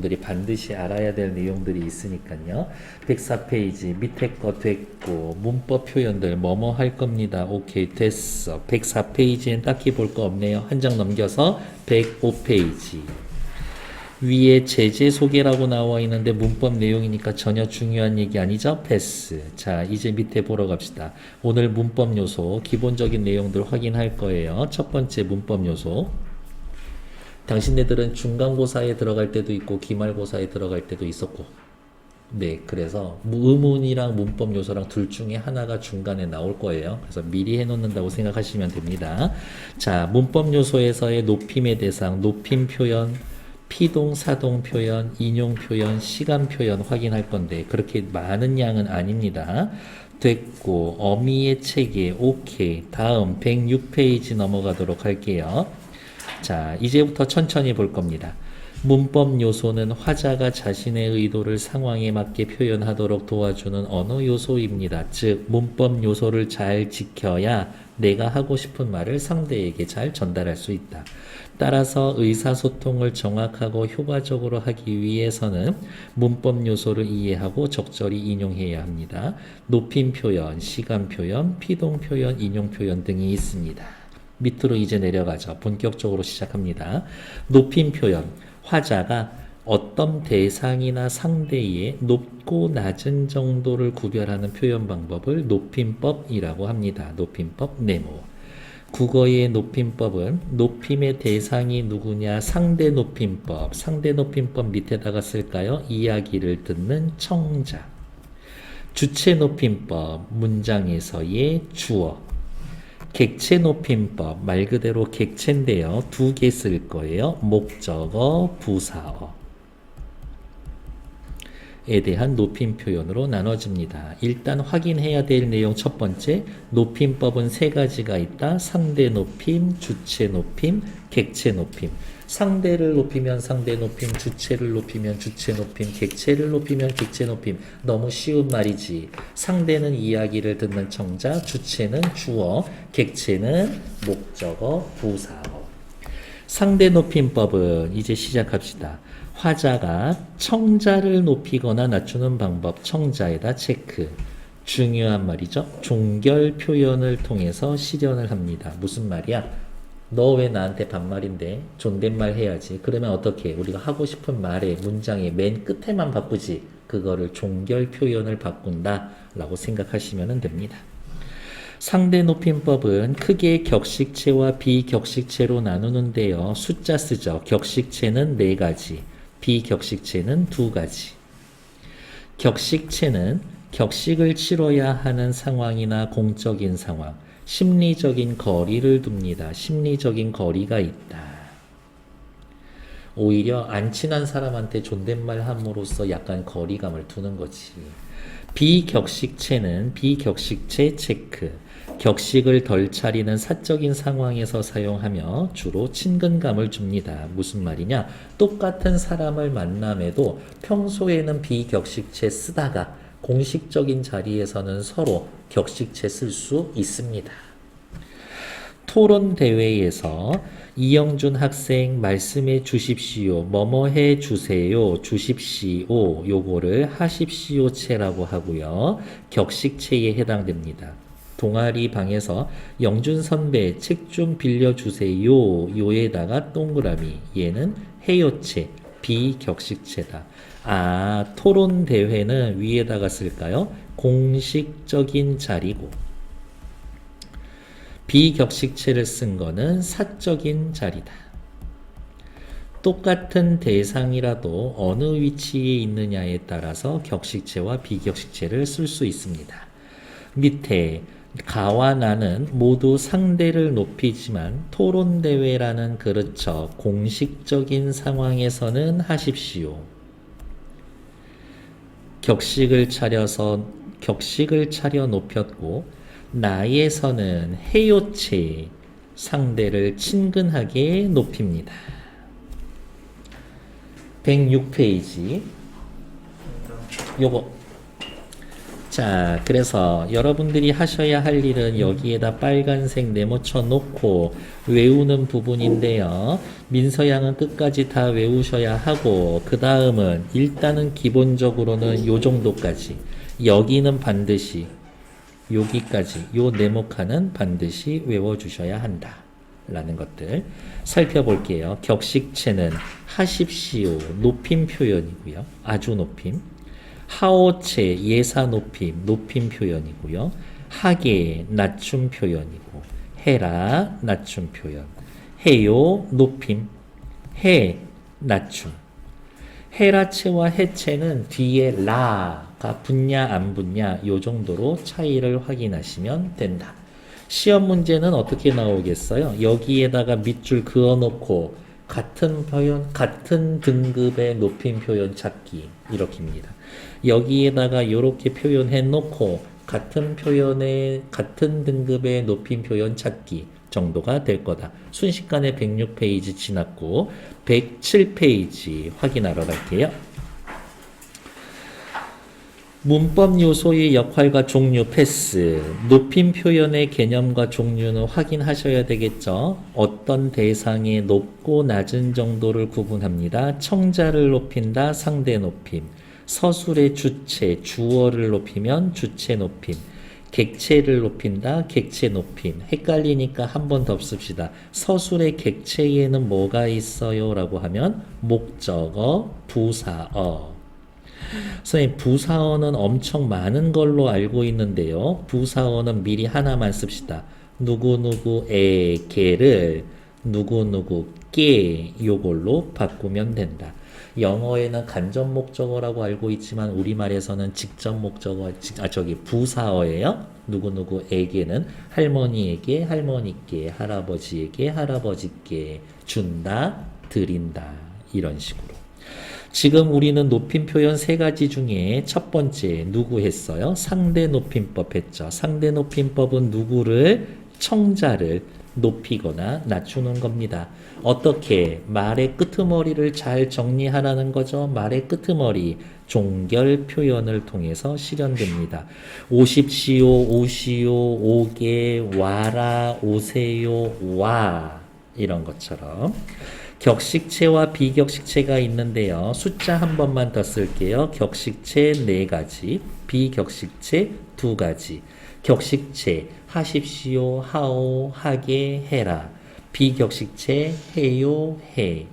여러분들이 반드시 알아야 될 내용들이 있으니까요. 104페이지 밑에 거 됐고 문법 표현들 뭐뭐 할 겁니다. 오케이 됐어. 104페이지엔 딱히 볼 거 없네요. 한 장 넘겨서 105페이지. 위에 제재 소개라고 나와 있는데 문법 내용이니까 전혀 중요한 얘기 아니죠? 패스. 자, 이제 밑에 보러 갑시다. 오늘 문법 요소 기본적인 내용들 확인할 거예요. 첫 번째 문법 요소. 당신네들은 중간고사에 들어갈 때도 있고 기말고사에 들어갈 때도 있었고, 네, 그래서 의문이랑 문법 요소랑 둘 중에 하나가 중간에 나올 거예요. 그래서 미리 해놓는다고 생각하시면 됩니다. 자, 문법 요소에서의 높임의 대상, 높임 표현, 피동, 사동 표현, 인용 표현, 시간 표현 확인할 건데 그렇게 많은 양은 아닙니다. 됐고, 어미의 체계, 오케이. 다음 106페이지 넘어가도록 할게요. 자, 이제부터 천천히 볼 겁니다. 문법 요소는 화자가 자신의 의도를 상황에 맞게 표현하도록 도와주는 언어 요소입니다. 즉, 문법 요소를 잘 지켜야 내가 하고 싶은 말을 상대에게 잘 전달할 수 있다. 따라서 의사소통을 정확하고 효과적으로 하기 위해서는 문법 요소를 이해하고 적절히 인용해야 합니다. 높임 표현, 시간 표현, 피동 표현, 인용 표현 등이 있습니다. 밑으로 이제 내려가죠. 본격적으로 시작합니다. 높임 표현. 화자가 어떤 대상이나 상대의 높고 낮은 정도를 구별하는 표현 방법을 높임법이라고 합니다. 높임법 네모. 국어의 높임법은 높임의 대상이 누구냐 상대 높임법. 상대 높임법 밑에다가 쓸까요? 이야기를 듣는 청자. 주체 높임법 문장에서의 주어. 객체 높임법 말 그대로 객체인데요. 두 개 쓸 거예요. 목적어, 부사어. 에 대한 높임 표현으로 나눠집니다. 일단 확인해야 될 내용 첫 번째, 높임법은 세 가지가 있다. 상대 높임, 주체 높임, 객체 높임. 상대를 높이면 상대 높임, 주체를 높이면 주체 높임, 객체를 높이면 객체 높임. 너무 쉬운 말이지. 상대는 이야기를 듣는 청자, 주체는 주어, 객체는 목적어, 부사어. 상대 높임법은 이제 시작합시다. 화자가 청자를 높이거나 낮추는 방법, 청자에다 체크. 중요한 말이죠. 종결 표현을 통해서 실현을 합니다. 무슨 말이야? 너 왜 나한테 반말인데? 존댓말 해야지. 그러면 어떻게? 우리가 하고 싶은 말의 문장의 맨 끝에만 바꾸지. 그거를 종결 표현을 바꾼다 라고 생각하시면 됩니다. 상대 높임법은 크게 격식체와 비격식체로 나누는데요. 숫자 쓰죠. 격식체는 4가지, 비격식체는 2가지. 격식체는 격식을 치러야 하는 상황이나 공적인 상황, 심리적인 거리를 둡니다. 심리적인 거리가 있다. 오히려 안 친한 사람한테 존댓말 함으로써 약간 거리감을 두는 거지. 비격식체는 비격식체 체크. 격식을 덜 차리는 사적인 상황에서 사용하며 주로 친근감을 줍니다. 무슨 말이냐? 똑같은 사람을 만남에도 평소에는 비격식체 쓰다가 공식적인 자리에서는 서로 격식체 쓸 수 있습니다. 토론 대회에서 이영준 학생 말씀해 주십시오. 뭐뭐 해 주세요. 주십시오. 요거를 하십시오체라고 하고요. 격식체에 해당됩니다. 동아리 방에서 영준 선배 책 좀 빌려주세요. 요에다가 동그라미. 얘는 해요체, 비격식체다. 아, 토론 대회는 위에다가 쓸까요? 공식적인 자리고. 비격식체를 쓴 거는 사적인 자리다. 똑같은 대상이라도 어느 위치에 있느냐에 따라서 격식체와 비격식체를 쓸 수 있습니다. 밑에 가와 나는 모두 상대를 높이지만 토론대회라는 그렇죠. 공식적인 상황에서는 하십시오. 격식을 차려 높였고 나에서는 해요체 상대를 친근하게 높입니다. 106페이지 요거 자, 그래서 여러분들이 하셔야 할 일은 여기에다 빨간색 네모쳐 놓고 외우는 부분인데요. 민서양은 끝까지 다 외우셔야 하고, 그 다음은 일단은 기본적으로는 요 정도까지. 여기는 반드시, 여기까지, 요 네모칸은 반드시 외워주셔야 한다. 라는 것들 살펴볼게요. 격식체는 하십시오, 높임 표현이고요. 아주 높임. 하오체, 예사 높임, 높임 표현이고요. 하게, 낮춤 표현이고, 해라, 낮춤 표현. 해요, 높임. 해, 낮춤. 해라체와 해체는 뒤에 라가 붙냐 안 붙냐 요 정도로 차이를 확인하시면 된다. 시험 문제는 어떻게 나오겠어요? 여기에다가 밑줄 그어놓고 같은 표현, 같은 등급의 높임 표현 찾기 이렇게입니다. 여기에다가 이렇게 표현해 놓고 같은 표현의 같은 등급의 높임 표현 찾기 정도가 될 거다. 순식간에 106페이지 지났고 107페이지 확인하러 갈게요. 문법 요소의 역할과 종류 패스. 높임 표현의 개념과 종류는 확인하셔야 되겠죠. 어떤 대상의 높고 낮은 정도를 구분합니다. 청자를 높인다, 상대 높임. 서술의 주체, 주어를 높이면 주체 높임. 객체를 높인다, 객체 높임. 헷갈리니까 한 번 더 씁시다. 서술의 객체에는 뭐가 있어요? 라고 하면 목적어, 부사어. 선생님, 부사어는 엄청 많은 걸로 알고 있는데요. 부사어는 미리 하나만 씁시다. 누구누구에게를 누구누구께 요걸로 바꾸면 된다. 영어에는 간접 목적어라고 알고 있지만 우리말에서는 직접 목적어, 부사어예요. 누구누구에게는 할머니에게, 할머니께, 할아버지에게, 할아버지께 준다, 드린다 이런 식으로. 지금 우리는 높임 표현 세 가지 중에 첫 번째 누구 했어요? 상대 높임법 했죠. 상대 높임법은 누구를, 청자를 높이거나 낮추는 겁니다. 어떻게? 말의 끄트머리를 잘 정리하라는 거죠. 말의 끄트머리, 종결 표현을 통해서 실현됩니다. 오십시오, 오시오, 오게, 와라, 오세요, 와 이런 것처럼. 격식체와 비격식체가 있는데요. 숫자 한 번만 더 쓸게요. 격식체 4가지, 비격식체 2가지. 격식체 하십시오, 하오, 하게, 해라. 비격식체 해요, 해.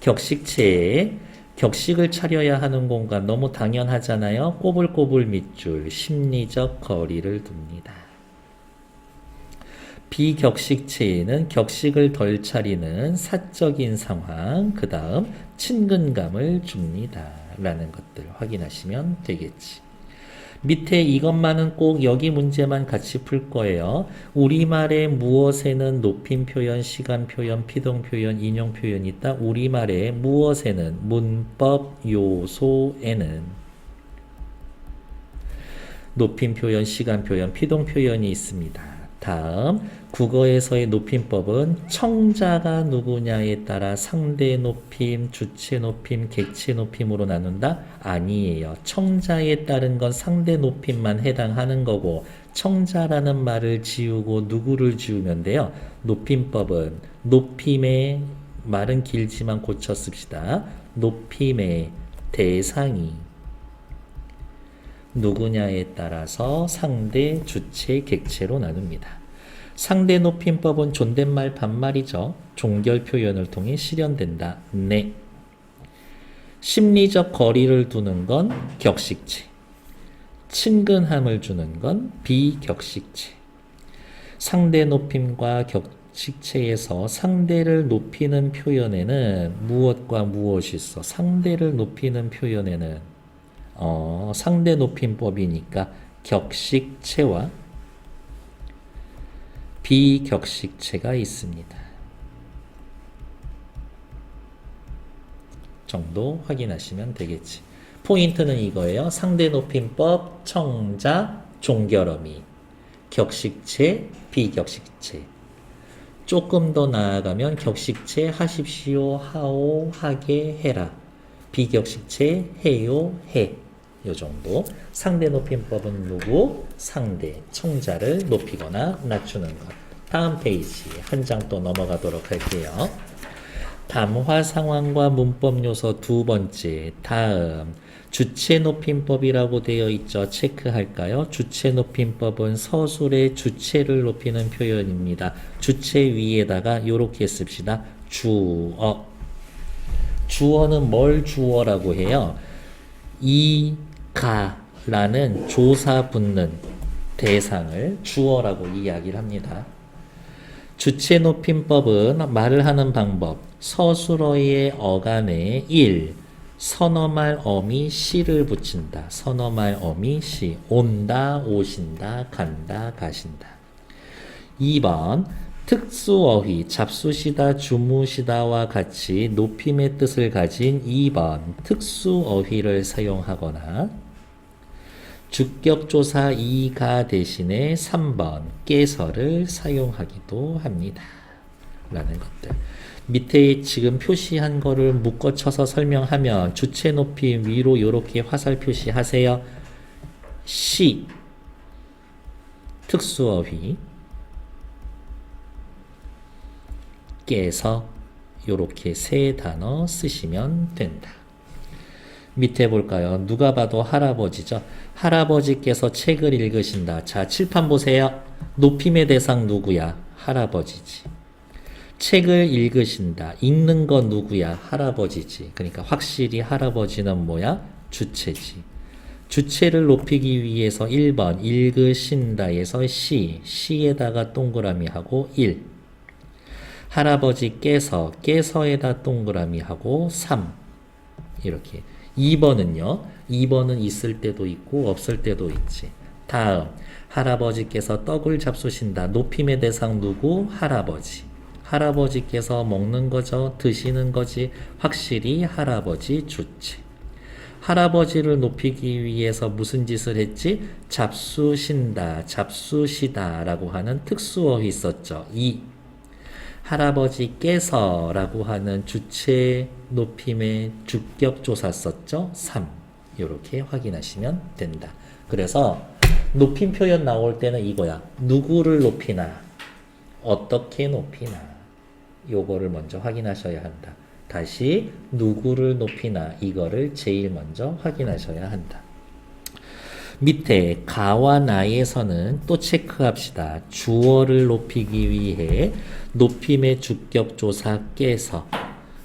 격식체에 격식을 차려야 하는 공간 너무 당연하잖아요. 꼬불꼬불 밑줄, 심리적 거리를 둡니다. 비격식체에는 격식을 덜 차리는 사적인 상황, 그 다음 친근감을 줍니다. 라는 것들 확인하시면 되겠지. 밑에 이것만은 꼭 여기 문제만 같이 풀 거예요. 우리말의 무엇에는 높임 표현, 시간 표현, 피동 표현, 인용 표현이 있다. 우리말의 무엇에는, 문법 요소에는 높임 표현, 시간 표현, 피동 표현이 있습니다. 다음, 국어에서의 높임법은 청자가 누구냐에 따라 상대 높임, 주체 높임, 객체 높임으로 나눈다? 아니에요. 청자에 따른 건 상대 높임만 해당하는 거고 청자라는 말을 지우고 누구를 지우면 돼요. 높임법은 높임의 말은 길지만 고쳐 씁시다. 높임의 대상이 누구냐에 따라서 상대, 주체, 객체로 나눕니다. 상대 높임법은 존댓말 반말이죠. 종결 표현을 통해 실현된다. 네. 심리적 거리를 두는 건 격식체. 친근함을 주는 건 비격식체. 상대 높임과 격식체에서 상대를 높이는 표현에는 무엇과 무엇이 있어? 상대를 높이는 표현에는 상대 높임법이니까 격식체와 비격식체가 있습니다. 정도 확인하시면 되겠지. 포인트는 이거예요. 상대 높임법, 청자, 종결어미, 격식체, 비격식체. 조금 더 나아가면 격식체 하십시오, 하오, 하게, 해라. 비격식체 해요, 해. 요 정도. 상대 높임법은 누구? 상대, 청자를 높이거나 낮추는 것. 다음 페이지 한 장 또 넘어가도록 할게요. 담화 상황과 문법 요소 두 번째. 다음 주체 높임법이라고 되어 있죠. 체크할까요? 주체 높임법은 서술의 주체를 높이는 표현입니다. 주체 위에다가 이렇게 씁시다. 주어. 주어는 뭘 주어라고 해요? 이, 가라는 조사 붙는 대상을 주어라고 이야기를 합니다. 주체 높임법은 말을 하는 방법, 서술어의 어간에 1. 선어말 어미 시를 붙인다. 선어말 어미 시. 온다, 오신다, 간다, 가신다. 2번 특수어휘, 잡수시다, 주무시다와 같이 높임의 뜻을 가진 2번 특수어휘를 사용하거나 주격조사 이가 대신에 3번 깨서를 사용하기도 합니다. 라는 것들. 밑에 지금 표시한 거를 묶어쳐서 설명하면 주체 높임 위로 이렇게 화살 표시하세요. 시, 특수어휘, 깨서 요렇게 세 단어 쓰시면 된다. 밑에 볼까요? 누가 봐도 할아버지죠. 할아버지께서 책을 읽으신다. 자, 칠판 보세요. 높임의 대상 누구야? 할아버지지. 책을 읽으신다. 읽는 건 누구야? 할아버지지. 그러니까 확실히 할아버지는 뭐야? 주체지. 주체를 높이기 위해서 1번 읽으신다에서 시에다가 동그라미 하고 1. 할아버지께서 깨서에다 동그라미 하고 3. 이렇게. 2번은 있을 때도 있고 없을 때도 있지. 다음 할아버지께서 떡을 잡수신다. 높임의 대상 누구? 할아버지. 할아버지께서 먹는 거죠. 드시는 거지. 확실히 할아버지 주체. 할아버지를 높이기 위해서 무슨 짓을 했지? 잡수신다, 잡수시다 라고 하는 특수어휘 썼죠. 2. 할아버지께서 라고 하는 주체 높임의 주격조사 썼죠. 3. 이렇게 확인하시면 된다. 그래서 높임 표현 나올 때는 이거야. 누구를 높이나 어떻게 높이나 요거를 먼저 확인하셔야 한다. 다시 누구를 높이나 이거를 제일 먼저 확인하셔야 한다. 밑에 가와 나에서는 또 체크합시다. 주어를 높이기 위해 높임의 주격조사 깨서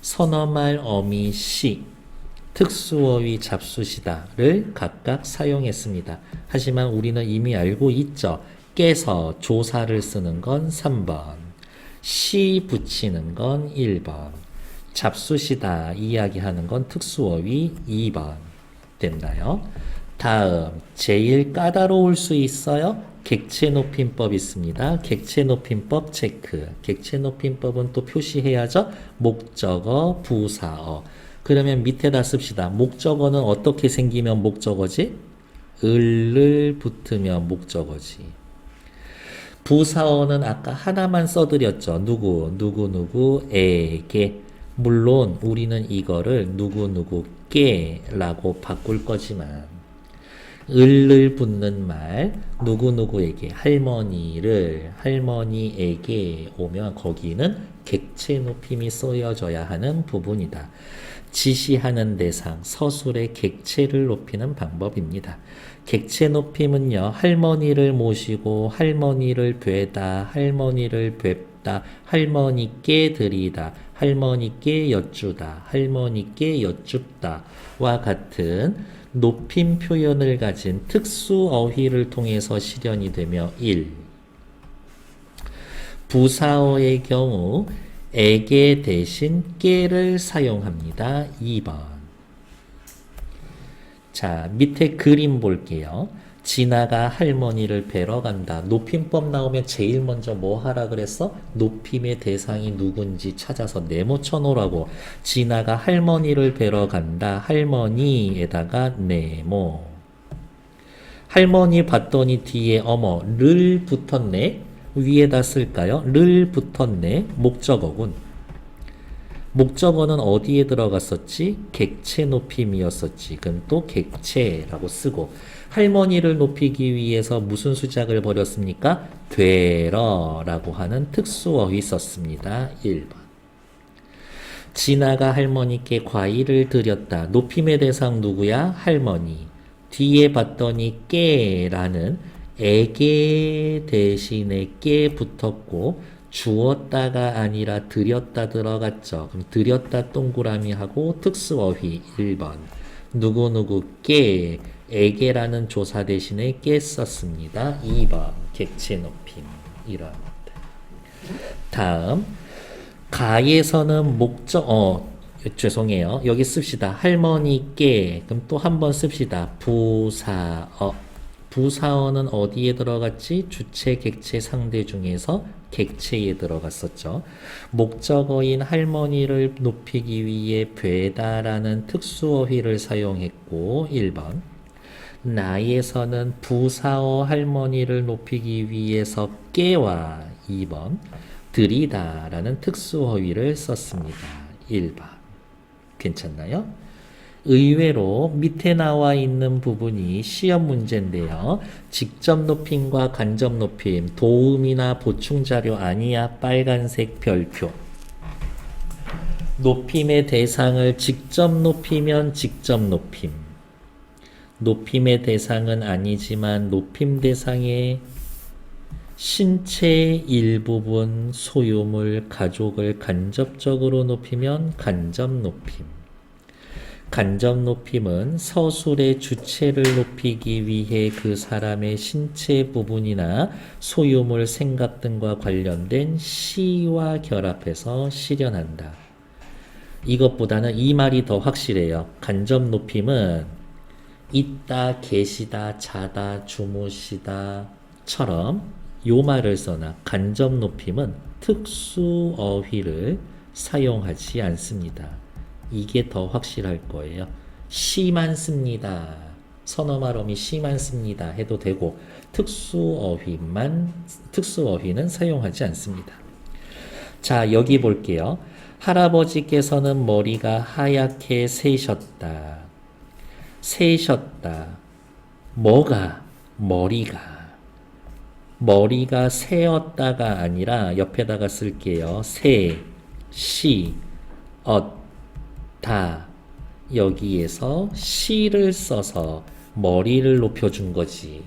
선어말 어미 시 특수어휘 잡수시다를 각각 사용했습니다. 하지만 우리는 이미 알고 있죠. 깨서 조사를 쓰는 건 3번, 시 붙이는 건 1번, 잡수시다 이야기하는 건 특수어휘 2번. 됐나요? 다음 제일 까다로울 수 있어요. 객체 높임법 있습니다. 객체 높임법 체크. 객체 높임법은 또 표시해야죠. 목적어, 부사어. 그러면 밑에다 씁시다. 목적어는 어떻게 생기면 목적어지? 을을 붙으면 목적어지. 부사어는 아까 하나만 써드렸죠. 누구에게. 물론 우리는 이거를 누구누구께라고 바꿀 거지만 을을 붙는 말 누구누구에게 할머니에게 오면 거기는 객체 높임이 쓰여져야 하는 부분이다. 지시하는 대상 서술의 객체를 높이는 방법입니다. 객체 높임은요. 할머니를 모시고 할머니를 뵈다 할머니를 뵙다 할머니께 드리다 할머니께 여쭈다 할머니께 여쭙다 와 같은 높임 표현을 가진 특수 어휘를 통해서 실현이 되며 1. 부사어의 경우 에게 대신 깨를 사용합니다. 2번. 자, 밑에 그림 볼게요. 진아가 할머니를 뵈러 간다. 높임법 나오면 제일 먼저 뭐 하라 그랬어? 높임의 대상이 누군지 찾아서 네모 쳐놓으라고. 진아가 할머니를 뵈러 간다. 할머니에다가 네모. 할머니 봤더니 뒤에 어머 를 붙었네. 위에다 쓸까요? 를 붙었네. 목적어군. 목적어는 어디에 들어갔었지? 객체 높임이었었지. 그럼 또 객체라고 쓰고 할머니를 높이기 위해서 무슨 수작을 벌였습니까? 되러라고 하는 특수어휘 썼습니다. 1번. 진아가 할머니께 과일을 드렸다. 높임의 대상 누구야? 할머니. 뒤에 봤더니 깨라는 애게 대신에 깨 붙었고 주었다가 아니라 드렸다 들어갔죠. 그럼 드렸다 동그라미 하고 특수어휘 1번. 누구누구 깨 애게라는 조사 대신에 깨 썼습니다. 2번 객체 높임 이런 것들. 다음 가에서는 죄송해요. 여기 씁시다. 할머니께. 그럼 또 한 번 씁시다. 부사어. 부사어는 어디에 들어갔지? 주체, 객체, 상대 중에서 객체에 들어갔었죠. 목적어인 할머니를 높이기 위해 되다라는 특수어휘를 사용했고 1번. 나에서는 부사어 할머니를 높이기 위해서 깨와 2번. 드리다라는 특수어휘를 썼습니다. 1번. 괜찮나요? 의외로 밑에 나와 있는 부분이 시험 문제인데요. 직접 높임과 간접 높임, 도움이나 보충 자료 아니야. 빨간색 별표. 높임의 대상을 직접 높이면 직접 높임. 높임의 대상은 아니지만 높임 대상의 신체 일부분, 소유물, 가족을 간접적으로 높이면 간접 높임. 간접 높임은 서술의 주체를 높이기 위해 그 사람의 신체 부분이나 소유물, 생각 등과 관련된 시와 결합해서 실현한다. 이것보다는 이 말이 더 확실해요. 간접 높임은 있다, 계시다, 자다, 주무시다 처럼 요 말을 써나 간접 높임은 특수어휘를 사용하지 않습니다. 이게 더 확실할 거예요. 시만 씁니다. 선어말어미 시만 씁니다. 해도 되고 특수어휘는 사용하지 않습니다. 자, 여기 볼게요. 할아버지께서는 머리가 하얗게 새셨다. 새셨다. 뭐가? 머리가 새었다가 아니라 옆에다가 쓸게요. 새, 시, 다. 여기에서 시를 써서 머리를 높여준 거지.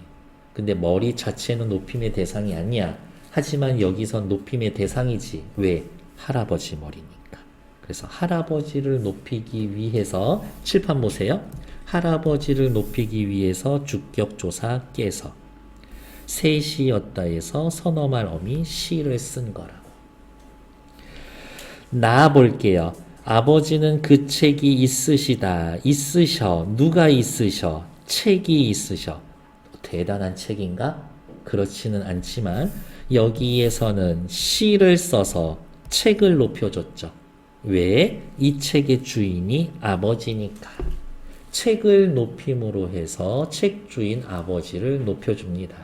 근데 머리 자체는 높임의 대상이 아니야. 하지만 여기선 높임의 대상이지. 왜? 할아버지 머리니까. 그래서 할아버지를 높이기 위해서 칠판 보세요. 할아버지를 높이기 위해서 주격조사 깨서 셋이었다에서 선어말 어미 시를 쓴 거라고. 나 볼게요. 아버지는 그 책이 있으셔. 누가 있으셔? 책이 있으셔. 대단한 책인가? 그렇지는 않지만 여기에서는 시를 써서 책을 높여줬죠. 왜? 이 책의 주인이 아버지니까. 책을 높임으로 해서 책 주인 아버지를 높여줍니다.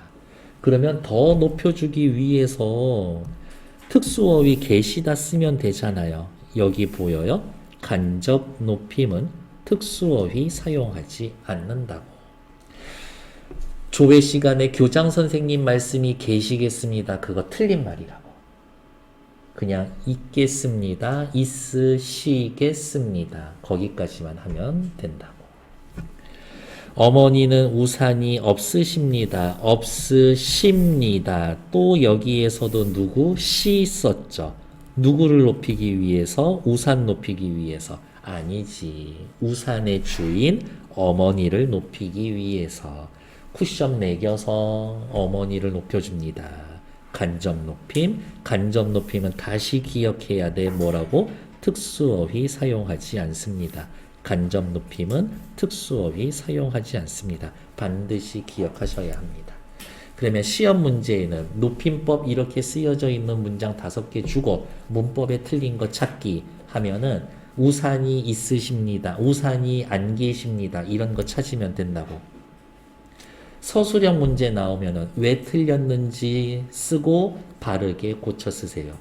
그러면 더 높여주기 위해서 특수어휘 계시다 쓰면 되잖아요. 여기 보여요? 간접 높임은 특수어휘 사용하지 않는다고. 조회 시간에 교장 선생님 말씀이 계시겠습니다. 그거 틀린 말이라고. 그냥 있겠습니다. 있으시겠습니다. 거기까지만 하면 된다고. 어머니는 우산이 없으십니다. 없으십니다. 또 여기에서도 누구? 시 썼죠. 누구를 높이기 위해서? 우산 높이기 위해서. 아니지. 우산의 주인 어머니를 높이기 위해서. 쿠션 매겨서 어머니를 높여줍니다. 간접 높임. 간접 높임은 다시 기억해야 돼. 뭐라고? 특수어휘 사용하지 않습니다. 간접 높임은 특수어휘 사용하지 않습니다. 반드시 기억하셔야 합니다. 그러면 시험 문제에는 높임법 이렇게 쓰여져 있는 문장 5개 주고 문법에 틀린 거 찾기 하면은 우산이 있으십니다. 우산이 안 계십니다. 이런 거 찾으면 된다고. 서술형 문제 나오면은 왜 틀렸는지 쓰고 바르게 고쳐 쓰세요.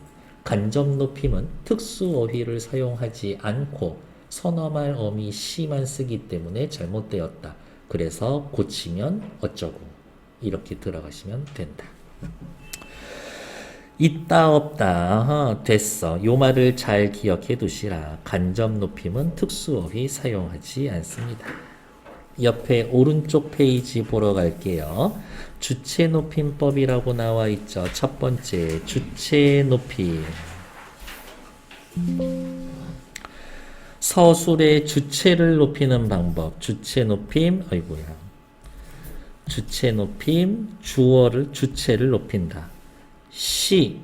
간접 높임은 특수 어휘를 사용하지 않고 선어말 어미 시만 쓰기 때문에 잘못되었다. 그래서 고치면 어쩌고 이렇게 들어가시면 된다. 있다 없다 됐어. 요 말을 잘 기억해 두시라. 간접 높임은 특수 어휘 사용하지 않습니다. 옆에 오른쪽 페이지 보러 갈게요. 주체 높임법이라고 나와 있죠. 첫 번째 주체 높임. 서술의 주체를 높이는 방법. 주체 높임, 아이고야. 주체 높임, 주어를, 주체를 높인다. 시,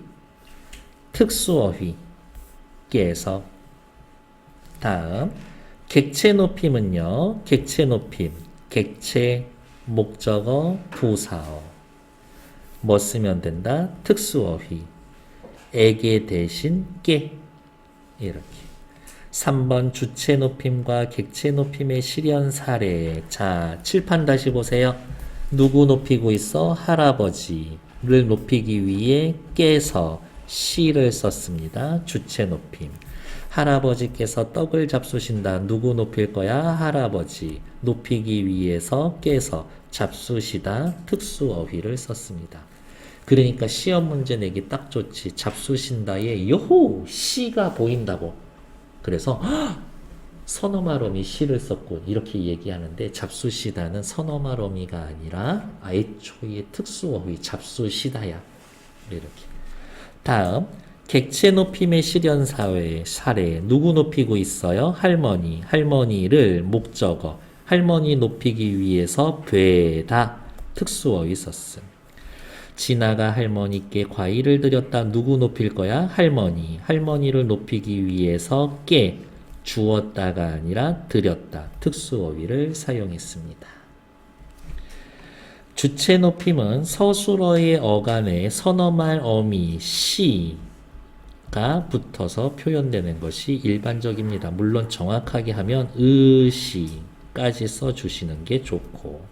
특수어휘, 깨서. 다음, 객체 높임은요. 객체 높임, 객체, 목적어, 부사어. 뭐 쓰면 된다? 특수어휘. 에게 대신 깨. 이렇게. 3번 주체 높임과 객체 높임의 실현 사례. 자, 칠판 다시 보세요. 누구 높이고 있어? 할아버지를 높이기 위해 깨서 시를 썼습니다. 주체 높임. 할아버지께서 떡을 잡수신다. 누구 높일 거야? 할아버지. 높이기 위해서 깨서 잡수시다. 특수어휘를 썼습니다. 그러니까 시험 문제 내기 딱 좋지. 잡수신다에 요호! 시가 보인다고. 그래서 선어말어미 시를 썼고 이렇게 얘기하는데 잡수시다는 선어말어미가 아니라 애초에 특수어휘 잡수시다야. 이렇게. 다음 객체 높임의 실현 사례. 누구 높이고 있어요? 할머니. 할머니를 목적어. 할머니 높이기 위해서 되다. 특수어휘 썼음. 진아가 할머니께 과일을 드렸다. 누구 높일 거야? 할머니. 할머니를 높이기 위해서 깨. 주었다가 아니라 드렸다. 특수어휘를 사용했습니다. 주체 높임은 서술어의 어간에 선어말 어미 시가 붙어서 표현되는 것이 일반적입니다. 물론 정확하게 하면 의시까지 써주시는 게 좋고,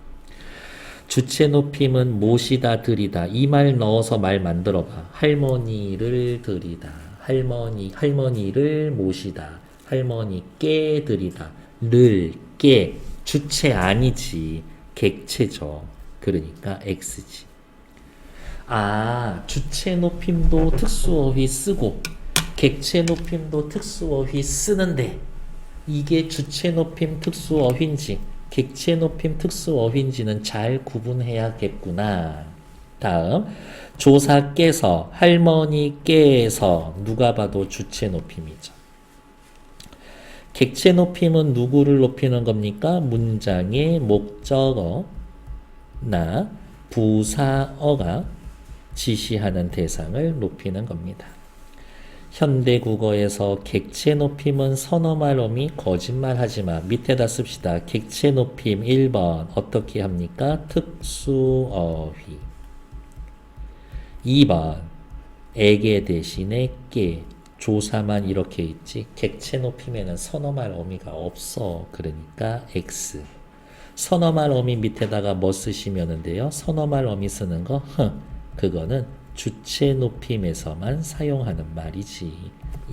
주체 높임은 모시다 드리다. 이 말 넣어서 말 만들어봐. 할머니를 드리다. 할머니를 모시다. 할머니께 드리다. 를, 깨. 주체 아니지. 객체죠. 그러니까 X지. 아, 주체 높임도 특수어휘 쓰고 객체 높임도 특수어휘 쓰는데 이게 주체 높임 특수어휘인지 객체 높임 특수어휘인지는 잘 구분해야겠구나. 다음 조사께서 할머니께서 누가 봐도 주체 높임이죠. 객체 높임은 누구를 높이는 겁니까? 문장의 목적어나 부사어가 지시하는 대상을 높이는 겁니다. 현대국어에서 객체 높임은 선어말 어미 거짓말하지마. 밑에다 씁시다. 객체 높임 1번 어떻게 합니까? 특수어휘. 2번 에게 대신에 깨. 조사만 이렇게 있지. 객체 높임에는 선어말 어미가 없어. 그러니까 X. 선어말 어미 밑에다가 뭐 쓰시면 돼요? 선어말 어미 쓰는 거 그거는 주체 높임에서만 사용하는 말이지.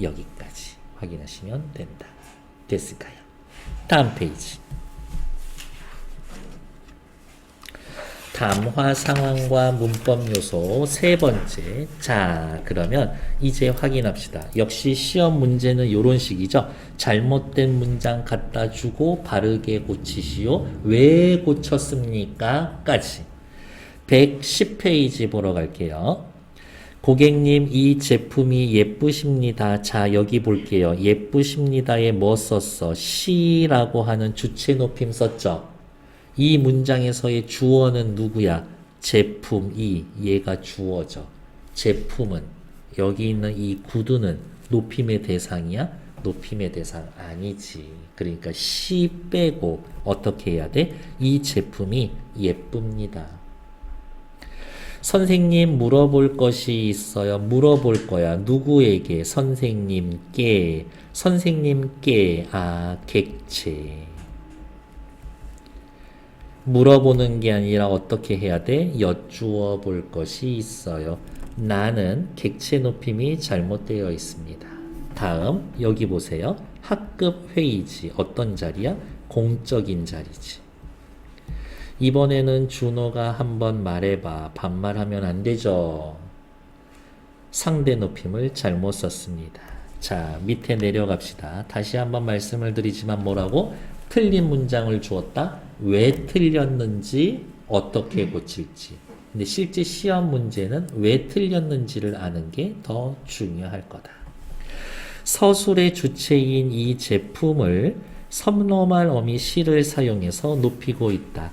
여기까지 확인하시면 된다. 됐을까요? 다음 페이지. 담화 상황과 문법 요소 세 번째. 자, 그러면 이제 확인합시다. 역시 시험 문제는 이런 식이죠. 잘못된 문장 갖다 주고 바르게 고치시오. 왜 고쳤습니까? 까지. 110페이지 보러 갈게요. 고객님, 이 제품이 예쁘십니다. 자, 여기 볼게요. 예쁘십니다에 뭐 썼어? 시라고 하는 주체 높임 썼죠? 이 문장에서의 주어는 누구야? 제품이. 얘가 주어죠. 제품은 여기 있는 이 구두는 높임의 대상이야? 높임의 대상 아니지. 그러니까 시 빼고 어떻게 해야 돼? 이 제품이 예쁩니다. 선생님 물어볼 것이 있어요. 물어볼 거야. 누구에게? 선생님께. 선생님께. 아, 객체. 물어보는 게 아니라 어떻게 해야 돼? 여쭈어 볼 것이 있어요. 나는 객체 높임이 잘못되어 있습니다. 다음 여기 보세요. 학급 회의지. 어떤 자리야? 공적인 자리지. 이번에는 준호가 한번 말해봐. 반말하면 안 되죠. 상대 높임을 잘못 썼습니다. 자, 밑에 내려갑시다. 다시 한번 말씀을 드리지만 뭐라고? 틀린 문장을 주었다. 왜 틀렸는지, 어떻게 고칠지. 근데 실제 시험 문제는 왜 틀렸는지를 아는 게 더 중요할 거다. 서술의 주체인 이 제품을 섬노말 어미 시를 사용해서 높이고 있다.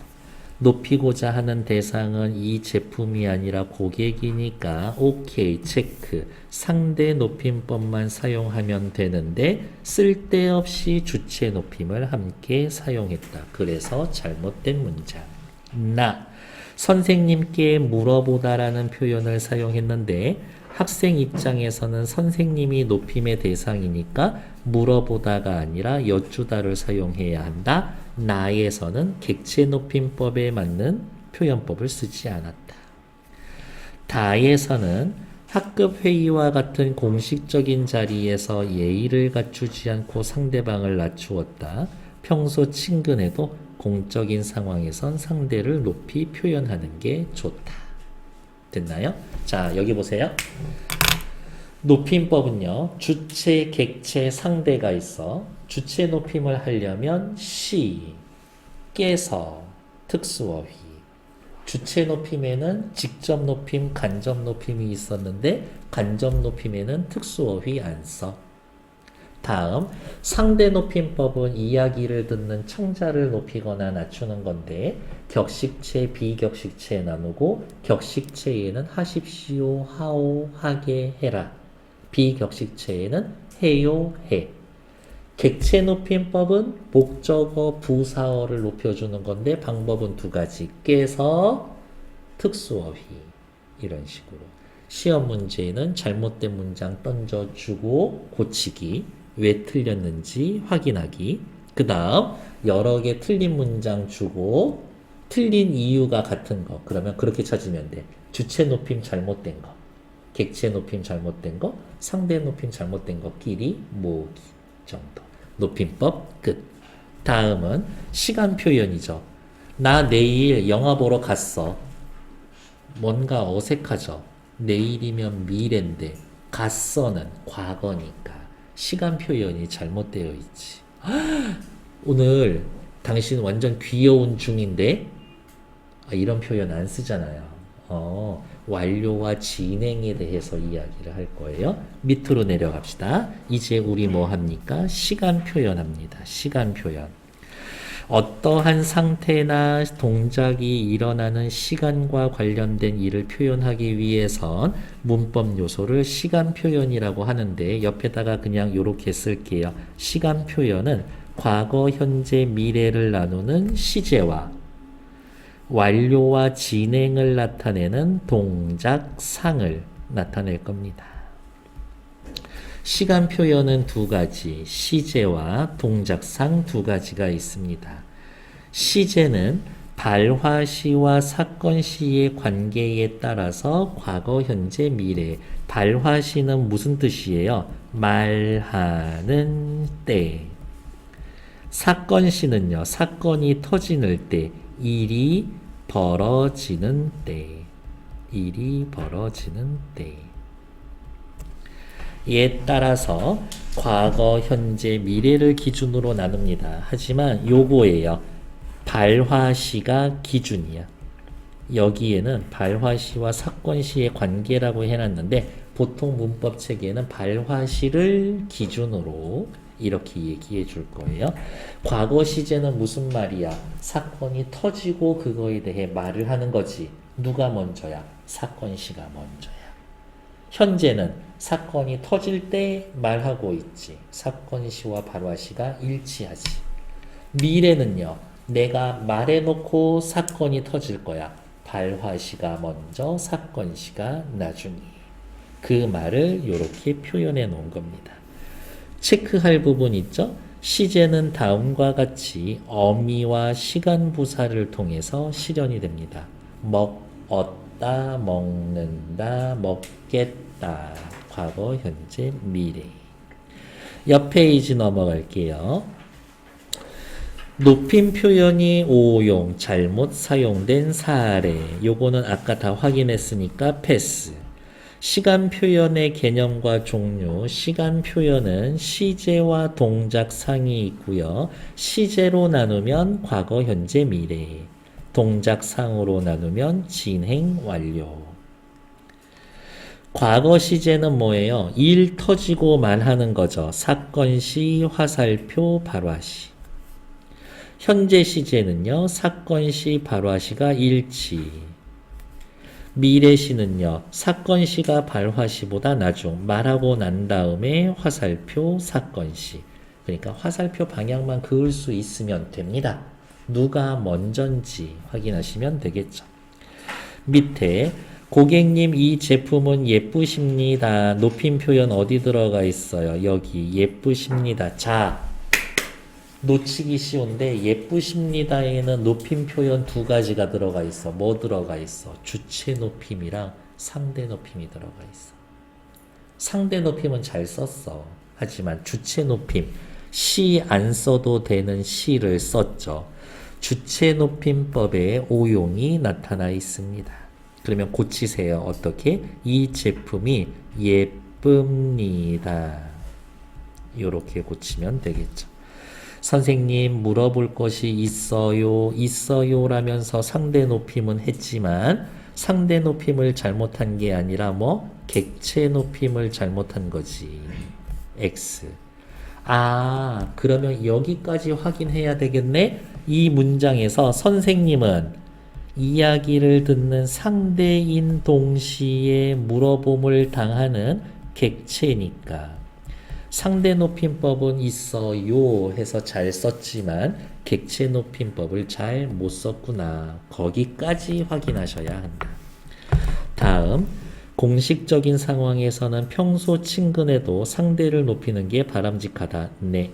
높이고자 하는 대상은 이 제품이 아니라 고객이니까 오케이, 체크. 상대 높임법만 사용하면 되는데 쓸데없이 주체 높임을 함께 사용했다. 그래서 잘못된 문장. 나 선생님께 물어보다라는 표현을 사용했는데 학생 입장에서는 선생님이 높임의 대상이니까 물어보다가 아니라 여쭈다를 사용해야 한다. 나에서는 객체 높임법에 맞는 표현법을 쓰지 않았다. 다에서는 학급 회의와 같은 공식적인 자리에서 예의를 갖추지 않고 상대방을 낮추었다. 평소 친근해도 공적인 상황에선 상대를 높이 표현하는 게 좋다. 됐나요? 자, 여기 보세요. 높임법은요, 주체, 객체, 상대가 있어. 주체 높임을 하려면 시, 깨서, 특수어휘. 주체 높임에는 직접 높임, 간접 높임이 있었는데 간접 높임에는 특수어휘 안 써. 다음, 상대 높임법은 이야기를 듣는 청자를 높이거나 낮추는 건데 격식체, 비격식체 나누고 격식체에는 하십시오, 하오, 하게, 해라. 비격식체에는 해요, 해. 객체 높임법은 목적어, 부사어를 높여주는 건데 방법은 두 가지. 깨서, 특수어휘. 이런 식으로. 시험 문제에는 잘못된 문장 던져주고 고치기. 왜 틀렸는지 확인하기. 그 다음 여러 개 틀린 문장 주고 틀린 이유가 같은 거. 그러면 그렇게 찾으면 돼. 주체 높임 잘못된 거, 객체 높임 잘못된 거, 상대 높임 잘못된 거끼리 모으기 정도. 높임법 끝. 다음은 시간 표현이죠. 나 내일 영화 보러 갔어. 뭔가 어색하죠. 내일이면 미래인데 갔어는 과거니까 시간 표현이 잘못되어 있지. 오늘 당신 완전 귀여운 중인데 이런 표현 안 쓰잖아요. 완료와 진행에 대해서 이야기를 할 거예요. 밑으로 내려갑시다. 이제 우리 뭐 합니까? 시간 표현합니다. 시간 표현. 어떠한 상태나 동작이 일어나는 시간과 관련된 일을 표현하기 위해선 문법 요소를 시간 표현이라고 하는데 옆에다가 그냥 이렇게 쓸게요. 시간 표현은 과거, 현재, 미래를 나누는 시제와 완료와 진행을 나타내는 동작상을 나타낼 겁니다. 시간 표현은 두 가지, 시제와 동작상 두 가지가 있습니다. 시제는 발화시와 사건시의 관계에 따라서 과거, 현재, 미래. 발화시는 무슨 뜻이에요? 말하는 때. 사건시는요, 사건이 터지는 때, 일이 벌어지는 때. 일이 벌어지는 때. 에 따라서 과거, 현재, 미래를 기준으로 나눕니다. 하지만 요거예요. 발화시가 기준이야. 여기에는 발화시와 사건시의 관계라고 해놨는데 보통 문법 체계에는 발화시를 기준으로 이렇게 얘기해 줄 거예요. 과거 시제는 무슨 말이야? 사건이 터지고 그거에 대해 말을 하는 거지. 누가 먼저야? 사건시가 먼저야. 현재는 사건이 터질 때 말하고 있지. 사건시와 발화시가 일치하지. 미래는요, 내가 말해놓고 사건이 터질 거야. 발화시가 먼저, 사건시가 나중에. 그 말을 이렇게 표현해 놓은 겁니다. 체크할 부분 있죠? 시제는 다음과 같이 어미와 시간 부사를 통해서 실현이 됩니다. 먹다, 먹는다, 먹겠다. 과거, 현재, 미래. 옆 페이지 넘어갈게요. 높임 표현이 오용, 잘못 사용된 사례. 요거는 아까 다 확인했으니까 패스. 시간 표현의 개념과 종류. 시간 표현은 시제와 동작 상이 있고요. 시제로 나누면 과거, 현재, 미래. 동작 상으로 나누면 진행, 완료. 과거 시제는 뭐예요? 일 터지고 말하는 거죠. 사건 시, 화살표, 발화시. 현재 시제는요. 사건 시, 발화시가 일치. 미래 시는요. 사건 시가 발화 시보다 나중. 말하고 난 다음에 화살표, 사건 시. 그러니까 화살표 방향만 그을 수 있으면 됩니다. 누가 먼저인지 확인하시면 되겠죠. 밑에 고객님 이 제품은 예쁘십니다. 높임 표현 어디 들어가 있어요? 여기 예쁘십니다. 자, 놓치기 쉬운데 예쁘십니다에는 높임 표현 두 가지가 들어가 있어. 뭐 들어가 있어? 주체 높임이랑 상대 높임이 들어가 있어. 상대 높임은 잘 썼어. 하지만 주체 높임, 시 안 써도 되는 시를 썼죠. 주체 높임법에 오용이 나타나 있습니다. 그러면 고치세요. 어떻게? 이 제품이 예쁩니다. 이렇게 고치면 되겠죠. 선생님 물어볼 것이 있어요. 있어요라면서 상대 높임은 했지만 상대 높임을 잘못한 게 아니라 뭐? 객체 높임을 잘못한 거지. X. 아, 그러면 여기까지 확인해야 되겠네? 이 문장에서 선생님은 이야기를 듣는 상대인 동시에 물어봄을 당하는 객체니까 상대 높임법은 있어요 해서 잘 썼지만 객체 높임법을 잘 못 썼구나. 거기까지 확인하셔야 한다. 다음, 공식적인 상황에서는 평소 친근해도 상대를 높이는 게 바람직하다. 네.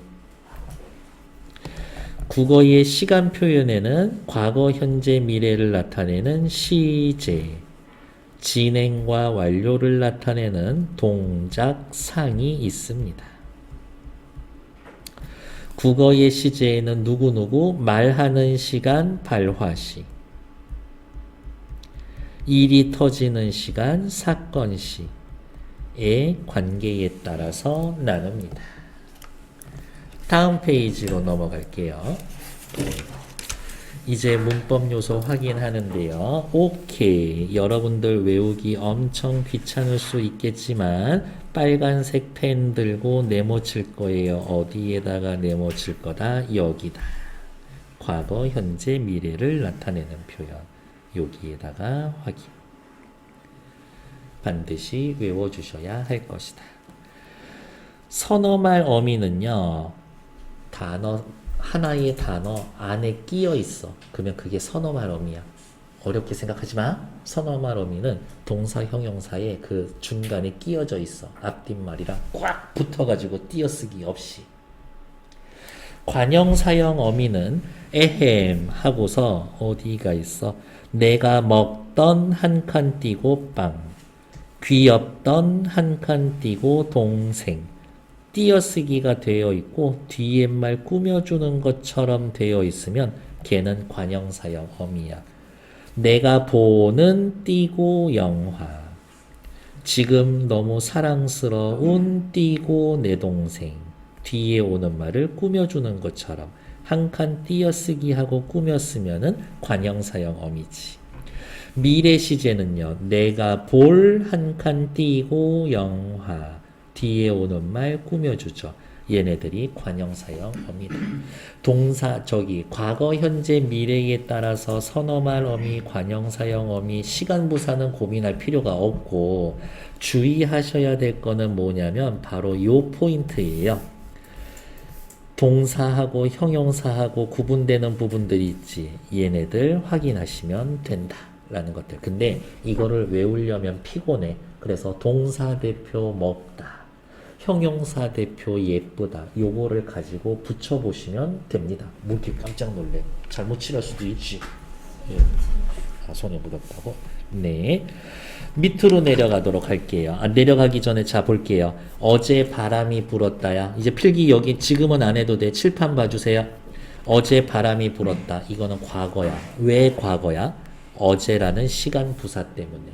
국어의 시간 표현에는 과거, 현재, 미래를 나타내는 시제, 진행과 완료를 나타내는 동작 상이 있습니다. 국어의 시제에는 누구누구 말하는 시간 발화시, 일이 터지는 시간 사건시의 관계에 따라서 나눕니다. 다음 페이지로 넘어갈게요. 이제 문법 요소 확인하는데요. 오케이. 여러분들 외우기 엄청 귀찮을 수 있겠지만 빨간색 펜 들고 네모 칠 거예요. 어디에다가 네모 칠 거다? 여기다. 과거, 현재, 미래를 나타내는 표현. 여기에다가 확인. 반드시 외워주셔야 할 것이다. 선어말 어미는요. 하나의 단어 안에 끼어 있어. 그러면 그게 선어말 어미야. 어렵게 생각하지 마. 선어말 어미는 동사 형용사에 그 중간에 끼어져 있어. 앞뒷말이랑 꽉 붙어가지고 띄어쓰기 없이. 관형사형 어미는 에헴 하고서 어디가 있어? 내가 먹던 한 칸 띄고 빵. 귀엽던 한 칸 띄고 동생. 띄어쓰기가 되어 있고 뒤에 말 꾸며주는 것처럼 되어 있으면 걔는 관형사형 어미야. 내가 보는 띄고 영화. 지금 너무 사랑스러운 띄고 내 동생. 뒤에 오는 말을 꾸며주는 것처럼 한 칸 띄어쓰기하고 꾸몄으면은 관형사형 어미지. 미래 시제는요. 내가 볼 한 칸 띄고 영화. 뒤에 오는 말 꾸며주죠. 얘네들이 관형사형 어미다. 동사 과거, 현재, 미래에 따라서 선어말 어미, 관형사형 어미, 시간부사는 고민할 필요가 없고 주의하셔야 될 거는 뭐냐면 바로 요 포인트예요. 동사하고 형용사하고 구분되는 부분들이 있지. 얘네들 확인하시면 된다. 라는 것들. 근데 이거를 외우려면 피곤해. 그래서 동사 대표 먹다. 형용사 대표 예쁘다. 요거를 가지고 붙여보시면 됩니다. 뭐 이렇게 깜짝 놀래. 잘못 칠할 수도 있지. 예. 다 손에 묻었다고? 네. 밑으로 내려가도록 할게요. 내려가기 전에 자 볼게요. 어제 바람이 불었다야. 이제 필기 여기 지금은 안 해도 돼. 칠판 봐주세요. 어제 바람이 불었다. 이거는 과거야. 왜 과거야? 어제라는 시간 부사 때문에.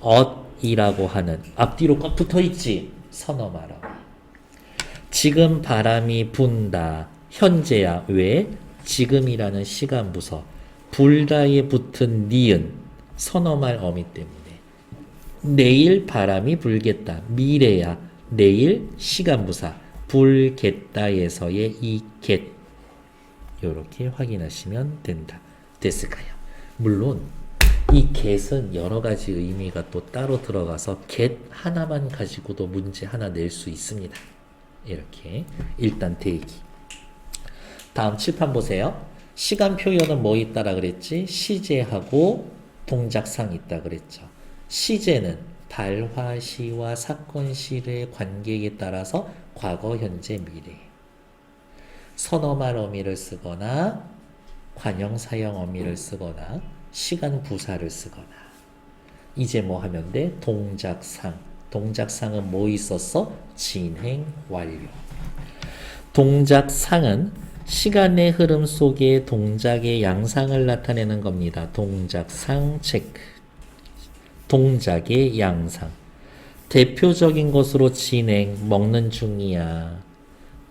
엇이라고 하는 앞뒤로 꽉 붙어있지. 선어말어. 지금 바람이 분다. 현재야. 왜? 지금이라는 시간 부사. 불다에 붙은 니은. 선어말 어미 때문에. 내일 바람이 불겠다. 미래야. 내일 시간 부사. 불겠다에서의 이 get. 이렇게 확인하시면 된다. 됐을까요? 물론 이 get은 여러 가지 의미가 또 따로 들어가서 get 하나만 가지고도 문제 하나 낼 수 있습니다. 이렇게 일단 대기. 다음 칠판 보세요. 시간 표현은 뭐 있다라 그랬지? 시제하고 동작상 있다 그랬죠. 시제는 발화 시와 사건 시의 관계에 따라서 과거, 현재, 미래. 선어말 어미를 쓰거나 관형, 사형 어미를 쓰거나 시간 부사를 쓰거나. 이제 뭐 하면 돼? 동작상. 동작상은 뭐 있었어? 진행, 완료. 동작상은 시간의 흐름 속에 동작의 양상을 나타내는 겁니다. 동작상 체크. 동작의 양상. 대표적인 것으로 진행, 먹는 중이야.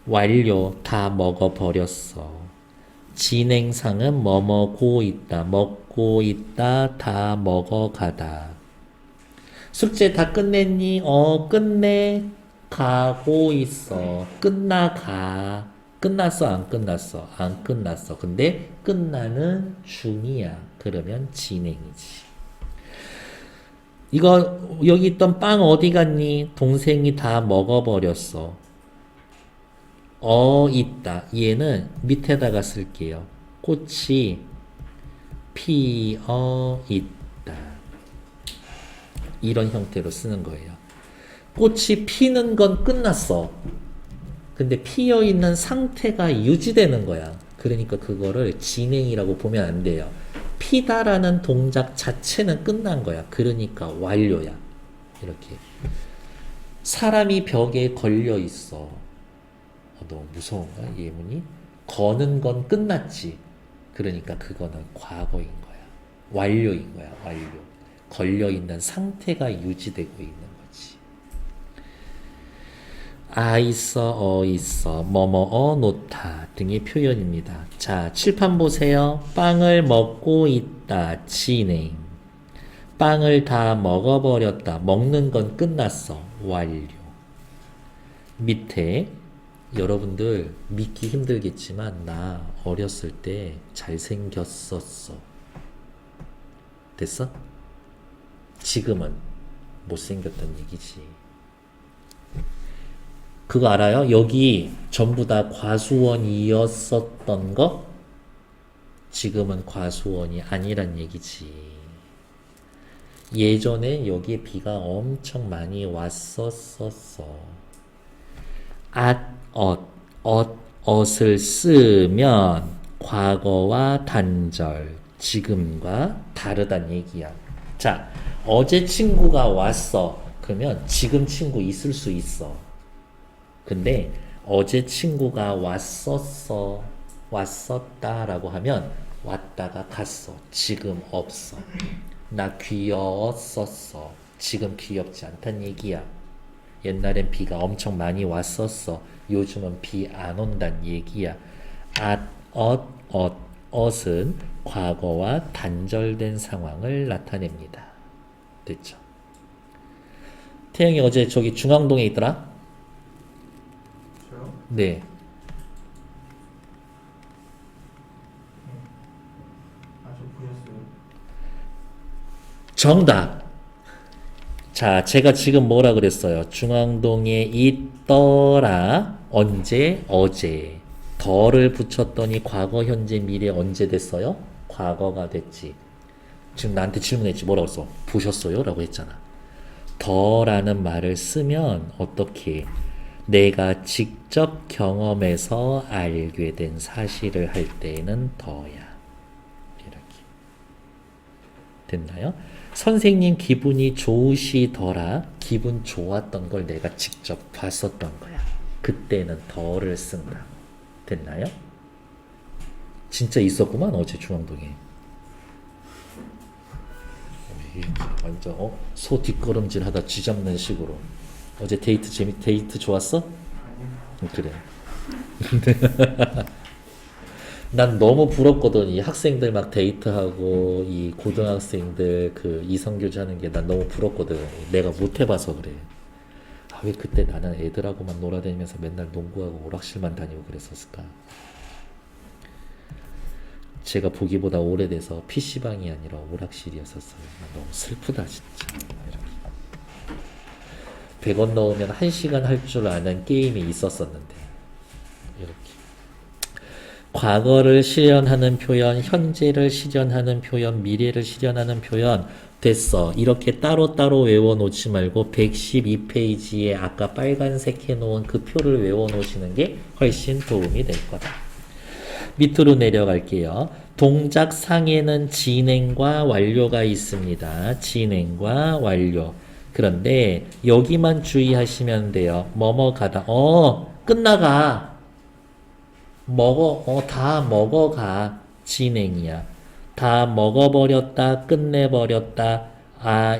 완료, 다 먹어버렸어. 진행상은 뭐 먹고 있다, 먹고 있다, 다 먹어가다. 숙제 다 끝냈니? 끝내. 가고 있어. 끝나가. 끝났어, 안 끝났어? 안 끝났어. 근데 끝나는 중이야. 그러면 진행이지. 이거 여기 있던 빵 어디 갔니? 동생이 다 먹어버렸어. 있다. 얘는 밑에다가 쓸게요. 꽃이 피어 있다. 이런 형태로 쓰는 거예요. 꽃이 피는 건 끝났어. 근데 피어 있는 상태가 유지되는 거야. 그러니까 그거를 진행이라고 보면 안 돼요. 피다라는 동작 자체는 끝난 거야. 그러니까 완료야. 이렇게. 사람이 벽에 걸려 있어. 너무 무서운가? 예문이? 거는 건 끝났지. 그러니까 그거는 과거인 거야. 완료인 거야. 완료. 걸려 있는 상태가 유지되고 있는 거지. 있어, 있어, 뭐뭐, 놓다 등의 표현입니다. 자, 칠판 보세요. 빵을 먹고 있다. 진행. 빵을 다 먹어버렸다. 먹는 건 끝났어. 완료. 밑에 여러분들 믿기 힘들겠지만 나 어렸을 때 잘생겼었어. 됐어? 지금은 못생겼던 얘기지. 그거 알아요? 여기 전부 다 과수원이었었던 거? 지금은 과수원이 아니란 얘기지. 예전에 여기에 비가 엄청 많이 왔었었어. 엇을 쓰면 과거와 단절, 지금과 다르단 얘기야. 자, 어제 친구가 왔어. 그러면 지금 친구 있을 수 있어. 근데 어제 친구가 왔었어. 왔었다라고 하면 왔다가 갔어. 지금 없어. 나 귀여웠었어. 지금 귀엽지 않단 얘기야. 옛날엔 비가 엄청 많이 왔었어. 요즘은 비 안 온단 얘기야. 엇은 과거와 단절된 상황을 나타냅니다. 됐죠? 태영이 어제 저기 중앙동에 있더라? 저요? 네. 저 보셨어요? 정답! 자, 제가 지금 뭐라 그랬어요? 중앙동에 있더라. 언제? 어제. 더를 붙였더니 과거, 현재, 미래 언제 됐어요? 과거가 됐지. 지금 나한테 질문했지. 뭐라고 했어? 보셨어요? 라고 했잖아. 더라는 말을 쓰면 어떻게? 내가 직접 경험해서 알게 된 사실을 할 때에는 더야. 이렇게. 됐나요? 선생님 기분이 좋으시더라. 기분 좋았던 걸 내가 직접 봤었던 거야. 그때는 더를 쓴다. 됐나요? 진짜 있었구만 어제 중앙동에. 완전 소 뒷걸음질 하다 쥐잡는 식으로. 어제 데이트 좋았어? 그래. 난 너무 부럽거든. 이 학생들 막 데이트하고 이 고등학생들 그 이성교제 하는 게 난 너무 부럽거든. 내가 못 해봐서 그래. 아, 왜 그때 나는 애들하고만 놀아다니면서 맨날 농구하고 오락실만 다니고 그랬었을까? 제가 보기보다 오래돼서 PC방이 아니라 오락실이었었어요. 너무 슬프다 진짜. 100원 넣으면 1시간 할 줄 아는 게임이 있었었는데 이렇게 과거를 실현하는 표현, 현재를 실현하는 표현, 미래를 실현하는 표현 됐어. 이렇게 따로따로 외워놓지 말고 112페이지에 아까 빨간색 해놓은 그 표를 외워놓으시는 게 훨씬 도움이 될 거다. 밑으로 내려갈게요. 동작 상에는 진행과 완료가 있습니다. 진행과 완료. 그런데 여기만 주의하시면 돼요. 뭐뭐 가다. 끝나가. 다 먹어가. 진행이야. 다 먹어버렸다. 끝내버렸다.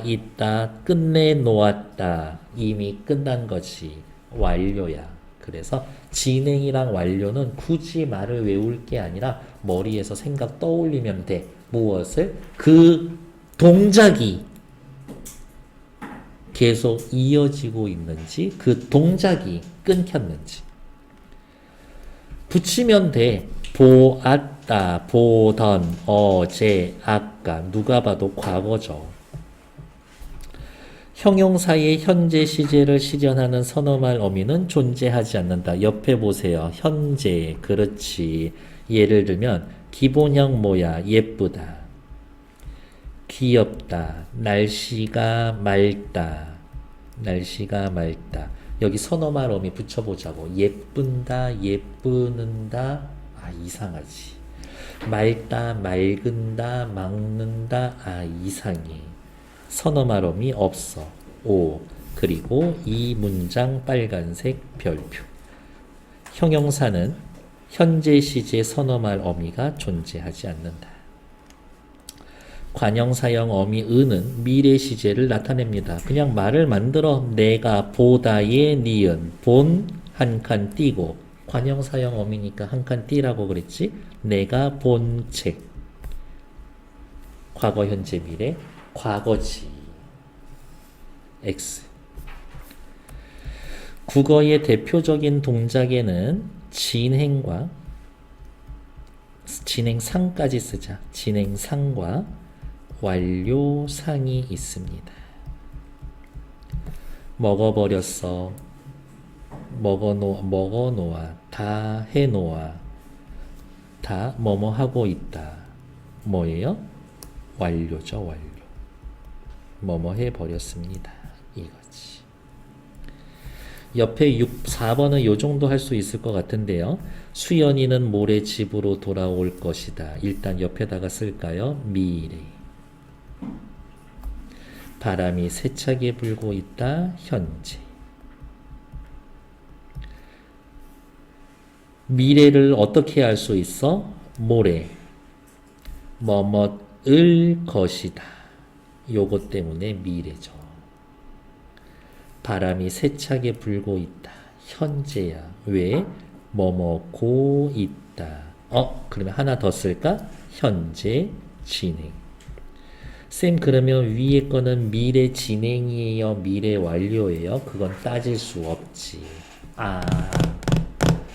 있다. 끝내놓았다. 이미 끝난 거지. 완료야. 그래서 진행이랑 완료는 굳이 말을 외울 게 아니라 머리에서 생각 떠올리면 돼. 무엇을? 그 동작이 계속 이어지고 있는지, 그 동작이 끊겼는지. 붙이면 돼. 보았다, 보던, 어제, 아까. 누가 봐도 과거죠. 형용사의 현재 시제를 실현하는 선어말 어미는 존재하지 않는다. 옆에 보세요. 현재, 그렇지. 예를 들면 기본형 뭐야? 예쁘다. 귀엽다. 날씨가 맑다. 날씨가 맑다. 여기 선어말 어미 붙여보자고. 예쁜다, 예쁘는다. 이상하지. 맑다, 맑은다, 막는다. 이상해. 선어말 어미 없어. 그리고 이 문장 빨간색 별표. 형용사는 현재 시제 선어말 어미가 존재하지 않는다. 관형사형 어미 은은 미래 시제를 나타냅니다. 그냥 말을 만들어. 내가 보다의 니은 본 한 칸 띄고 관형사형 어미니까 한 칸 띄라고 그랬지. 내가 본 책. 과거 현재 미래 과거지. X. 국어의 대표적인 동작에는 진행상까지 쓰자. 진행상과 완료상이 있습니다. 먹어버렸어. 먹어놓아. 다 해놓아. 다 뭐뭐 하고 있다. 뭐예요? 완료죠, 완료. 뭐뭐 해버렸습니다. 이거지. 옆에 4번은 요 정도 할 수 있을 것 같은데요. 수연이는 모레 집으로 돌아올 것이다. 일단 옆에다가 쓸까요? 미래. 바람이 세차게 불고 있다. 현재. 미래를 어떻게 알 수 있어? 모레. 뭐뭇을 것이다. 요것 때문에 미래죠. 바람이 세차게 불고 있다. 현재야. 왜? 뭐뭐고 있다. 그러면 하나 더 쓸까? 현재 진행. 쌤, 그러면 위에 거는 미래 진행이에요? 미래 완료예요? 그건 따질 수 없지.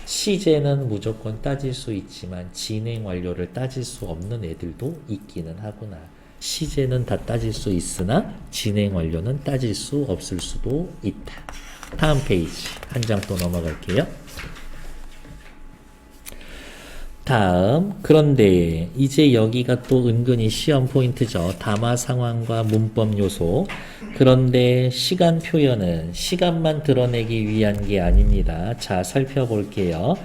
시제는 무조건 따질 수 있지만 진행 완료를 따질 수 없는 애들도 있기는 하구나. 시제는 다 따질 수 있으나 진행 완료는 따질 수 없을 수도 있다. 다음 페이지 한 장 또 넘어갈게요. 다음, 그런데 이제 여기가 또 은근히 시험 포인트죠. 담화 상황과 문법 요소. 그런데 시간 표현은 시간만 드러내기 위한 게 아닙니다. 자, 살펴볼게요.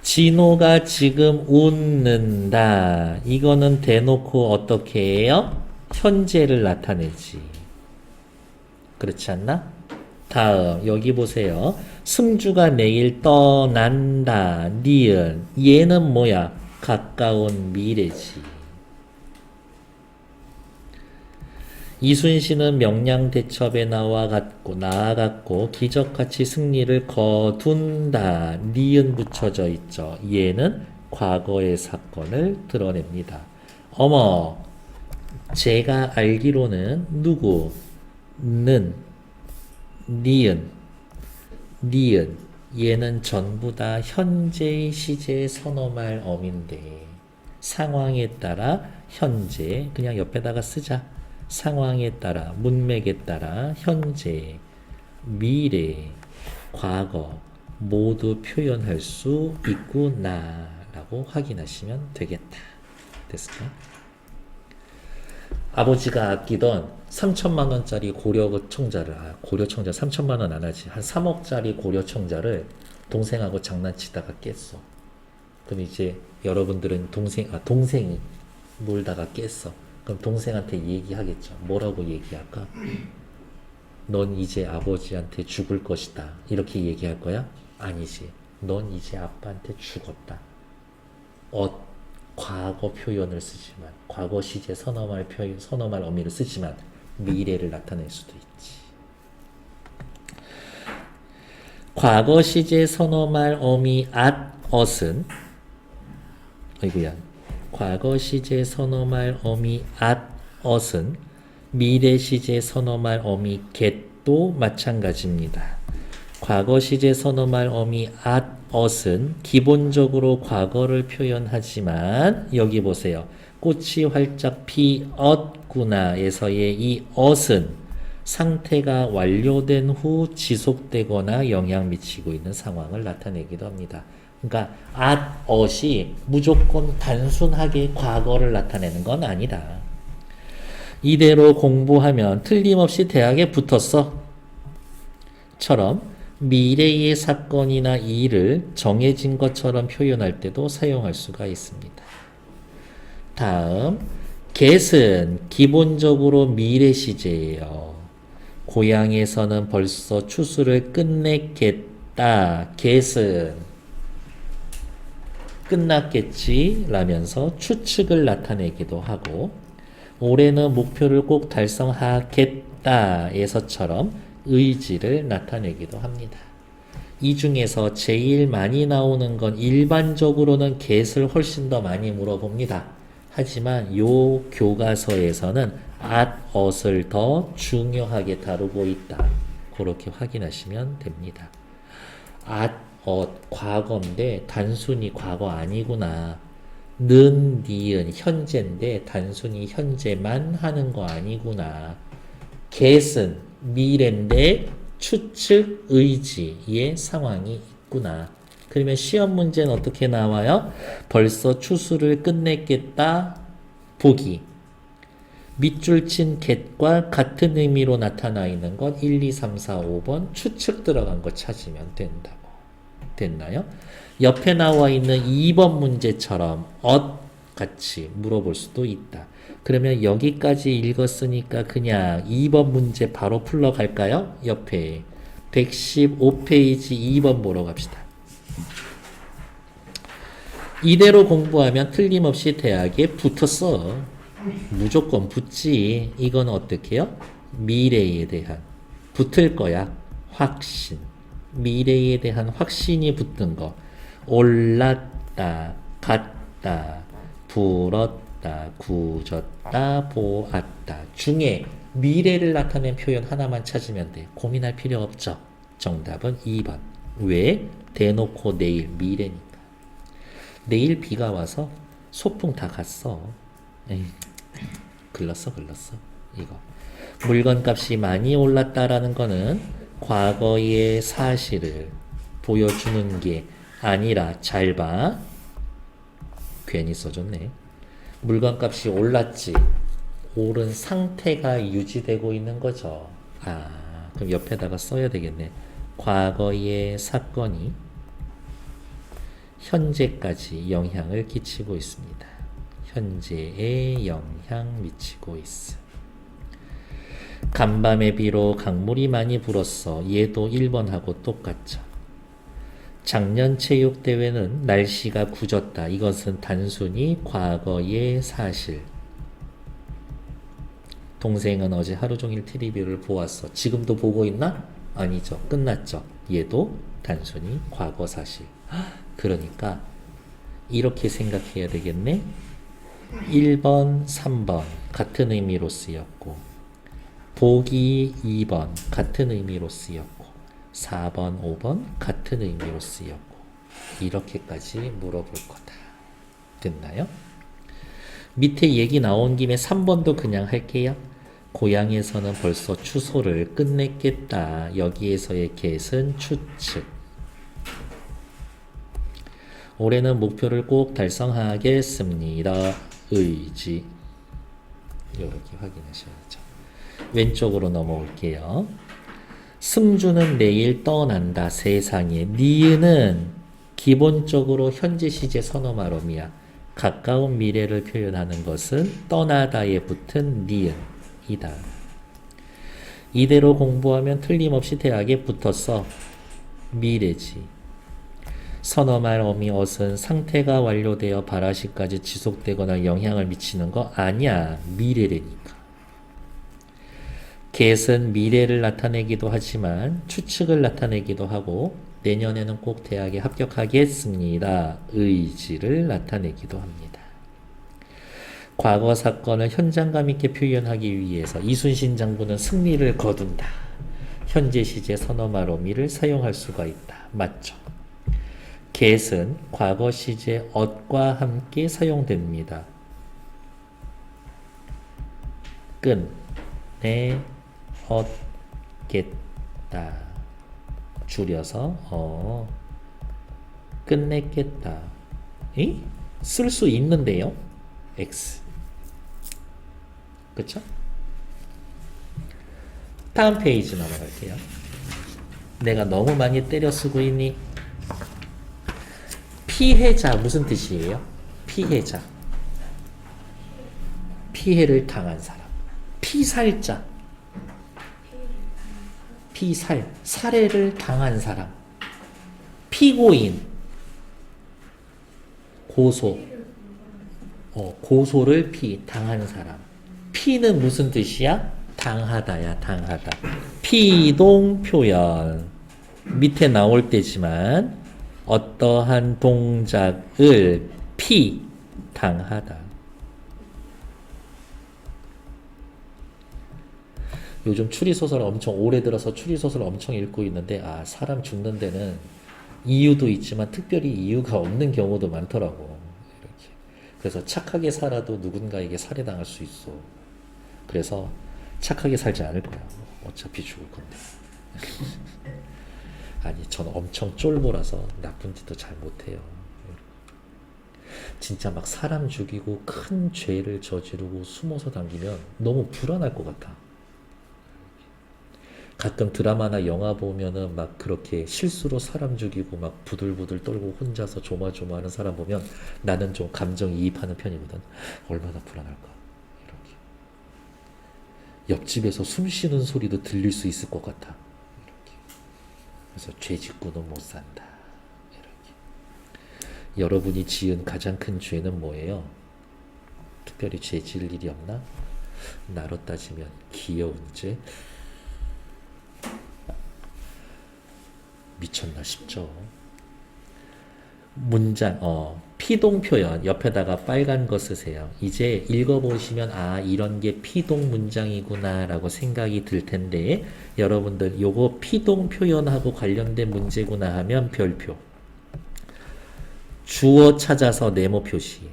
진호가 지금 웃는다. 이거는 대놓고 어떻게 해요? 현재를 나타내지. 그렇지 않나? 다음 여기 보세요. 승주가 내일 떠난다. 니은 얘는 뭐야? 가까운 미래지. 이순신은 명량대첩에 나아갔고 기적같이 승리를 거둔다. 니은 붙여져 있죠. 얘는 과거의 사건을 드러냅니다. 어머, 제가 알기로는 누구는 니은 얘는 전부 다 현재의 시제 선어말 어민데 상황에 따라 현재 그냥 옆에다가 쓰자. 상황에 따라 문맥에 따라 현재, 미래, 과거 모두 표현할 수 있구나라고 확인하시면 되겠다. 됐을까? 아버지가 아끼던 3천만 원짜리 고려청자를 고려청자 3천만 원 안 하지 한 3억짜리 고려청자를 동생하고 장난치다가 깼어. 그럼 이제 여러분들은 동생이 놀다가 깼어. 그럼 동생한테 얘기하겠죠. 뭐라고 얘기할까? 넌 이제 아버지한테 죽을 것이다. 이렇게 얘기할 거야? 아니지. 넌 이제 아빠한테 죽었다. 과거 표현을 쓰지만 과거 시제 선어말 어미를 쓰지만 미래를 나타낼 수도 있지. 과거 시제 선어말 어미 at은 아이고야. 과거 시제 선어말 어미 at은 미래 시제 선어말 어미 get도 마찬가지입니다. 과거 시제 선어말 어미 at은 기본적으로 과거를 표현하지만 여기 보세요. 꽃이 활짝 피었구나에서의 이 ot은 상태가 완료된 후 지속되거나 영향 미치고 있는 상황을 나타내기도 합니다. 그러니까 at이 무조건 단순하게 과거를 나타내는 건 아니다. 이대로 공부하면 틀림없이 대학에 붙었어. 처럼 미래의 사건이나 일을 정해진 것처럼 표현할 때도 사용할 수가 있습니다. 다음, get은 기본적으로 미래 시제예요. 고향에서는 벌써 추수를 끝냈겠다. get은 끝났겠지 라면서 추측을 나타내기도 하고 올해는 목표를 꼭 달성하겠다에서처럼 의지를 나타내기도 합니다. 이 중에서 제일 많이 나오는 건 일반적으로는 get을 훨씬 더 많이 물어봅니다. 하지만 요 교과서에서는 at을 더 중요하게 다루고 있다. 그렇게 확인하시면 됩니다. 과거인데 단순히 과거 아니구나. 는, 니은, 현재인데 단순히 현재만 하는 거 아니구나. get은 미래인데 추측, 의지의 상황이 있구나. 그러면 시험 문제는 어떻게 나와요? 벌써 추수를 끝냈겠다. 보기. 밑줄 친 get과 같은 의미로 나타나 있는 것 1, 2, 3, 4, 5번 추측 들어간 거 찾으면 된다고. 됐나요? 옆에 나와 있는 2번 문제처럼 같이 물어볼 수도 있다. 그러면 여기까지 읽었으니까 그냥 2번 문제 바로 풀러 갈까요? 옆에 115페이지 2번 보러 갑시다. 이대로 공부하면 틀림없이 대학에 붙었어. 무조건 붙지. 이건 어떻게 해요? 미래에 대한 붙을 거야. 확신. 미래에 대한 확신이 붙는 거. 올랐다, 갔다, 불었다, 굳었다, 보았다 중에 미래를 나타낸 표현 하나만 찾으면 돼. 고민할 필요 없죠. 정답은 2번. 왜? 대놓고 내일, 미래니까. 내일 비가 와서 소풍 다 갔어. 에이, 글렀어. 이거. 물건값이 많이 올랐다라는 거는 과거의 사실을 보여주는 게 아니라 잘 봐. 괜히 써줬네. 물건값이 올랐지. 오른 상태가 유지되고 있는 거죠. 그럼 옆에다가 써야 되겠네. 과거의 사건이 현재까지 영향을 끼치고 있습니다. 현재에 영향 미치고 있어. 간밤에 비로 강물이 많이 불었어. 얘도 1번하고 똑같죠. 작년 체육대회는 날씨가 굳었다. 이것은 단순히 과거의 사실. 동생은 어제 하루 종일 TV를 보았어. 지금도 보고 있나? 아니죠. 끝났죠. 얘도 단순히 과거 사실. 그러니까 이렇게 생각해야 되겠네. 1번, 3번 같은 의미로 쓰였고 보기 2번 같은 의미로 쓰였고 4번, 5번 같은 의미로 쓰였고 이렇게까지 물어볼 거다. 됐나요? 밑에 얘기 나온 김에 3번도 그냥 할게요. 고향에서는 벌써 추소를 끝냈겠다. 여기에서의 get은 추측. 올해는 목표를 꼭 달성하겠습니다. 의지. 이렇게 확인하셔야죠. 왼쪽으로 넘어올게요. 승주는 내일 떠난다. 세상에. 니은은 기본적으로 현재 시제 선어말음이야. 가까운 미래를 표현하는 것은 떠나다에 붙은 니은이다. 이대로 공부하면 틀림없이 대학에 붙었어. 미래지. 선어말 어미 어은 상태가 완료되어 발화시까지 지속되거나 영향을 미치는 거 아니야. 미래래니까. get은 미래를 나타내기도 하지만 추측을 나타내기도 하고 내년에는 꼭 대학에 합격하겠습니다. 의지를 나타내기도 합니다. 과거 사건을 현장감 있게 표현하기 위해서 이순신 장군은 승리를 거둔다. 현재 시제 선어말 어미를 사용할 수가 있다. 맞죠? get은 과거 시제 ot과 함께 사용됩니다. 끝내 얻겠다. 줄여서 끝냈겠다. 쓸 수 있는데요. x. 그쵸? 다음 페이지 넘어갈게요. 내가 너무 많이 때려 쓰고 있니? 피해자 무슨 뜻이에요? 피해자. 피해를 당한 사람. 피살자. 피살. 살해를 당한 사람. 피고인. 고소. 고소를 당한 사람. 피는 무슨 뜻이야? 당하다야, 당하다. 피동 표현. 밑에 나올 때지만 어떠한 동작을 당하다. 요즘 추리소설 엄청 오래 들어서 추리소설 엄청 읽고 있는데 사람 죽는 데는 이유도 있지만 특별히 이유가 없는 경우도 많더라고. 이렇게. 그래서 착하게 살아도 누군가에게 살해당할 수 있어. 그래서 착하게 살지 않을 거야. 어차피 죽을 건데. 아니, 저는 엄청 쫄보라서 나쁜 짓도 잘 못해요. 진짜 막 사람 죽이고 큰 죄를 저지르고 숨어서 당기면 너무 불안할 것 같아. 가끔 드라마나 영화 보면은 막 그렇게 실수로 사람 죽이고 막 부들부들 떨고 혼자서 조마조마하는 사람 보면 나는 좀 감정이입하는 편이거든. 얼마나 불안할까. 이렇게. 옆집에서 숨 쉬는 소리도 들릴 수 있을 것 같아. 그래서 죄 짓고는 못 산다. 이렇게. 여러분이 지은 가장 큰 죄는 뭐예요? 특별히 죄 지을 일이 없나? 나로 따지면 귀여운 죄? 미쳤나 싶죠. 문장, 피동 표현 옆에다가 빨간 거 쓰세요. 이제 읽어보시면 이런 게 피동 문장이구나 라고 생각이 들 텐데 여러분들 요거 피동 표현하고 관련된 문제구나 하면 별표. 주어 찾아서 네모 표시.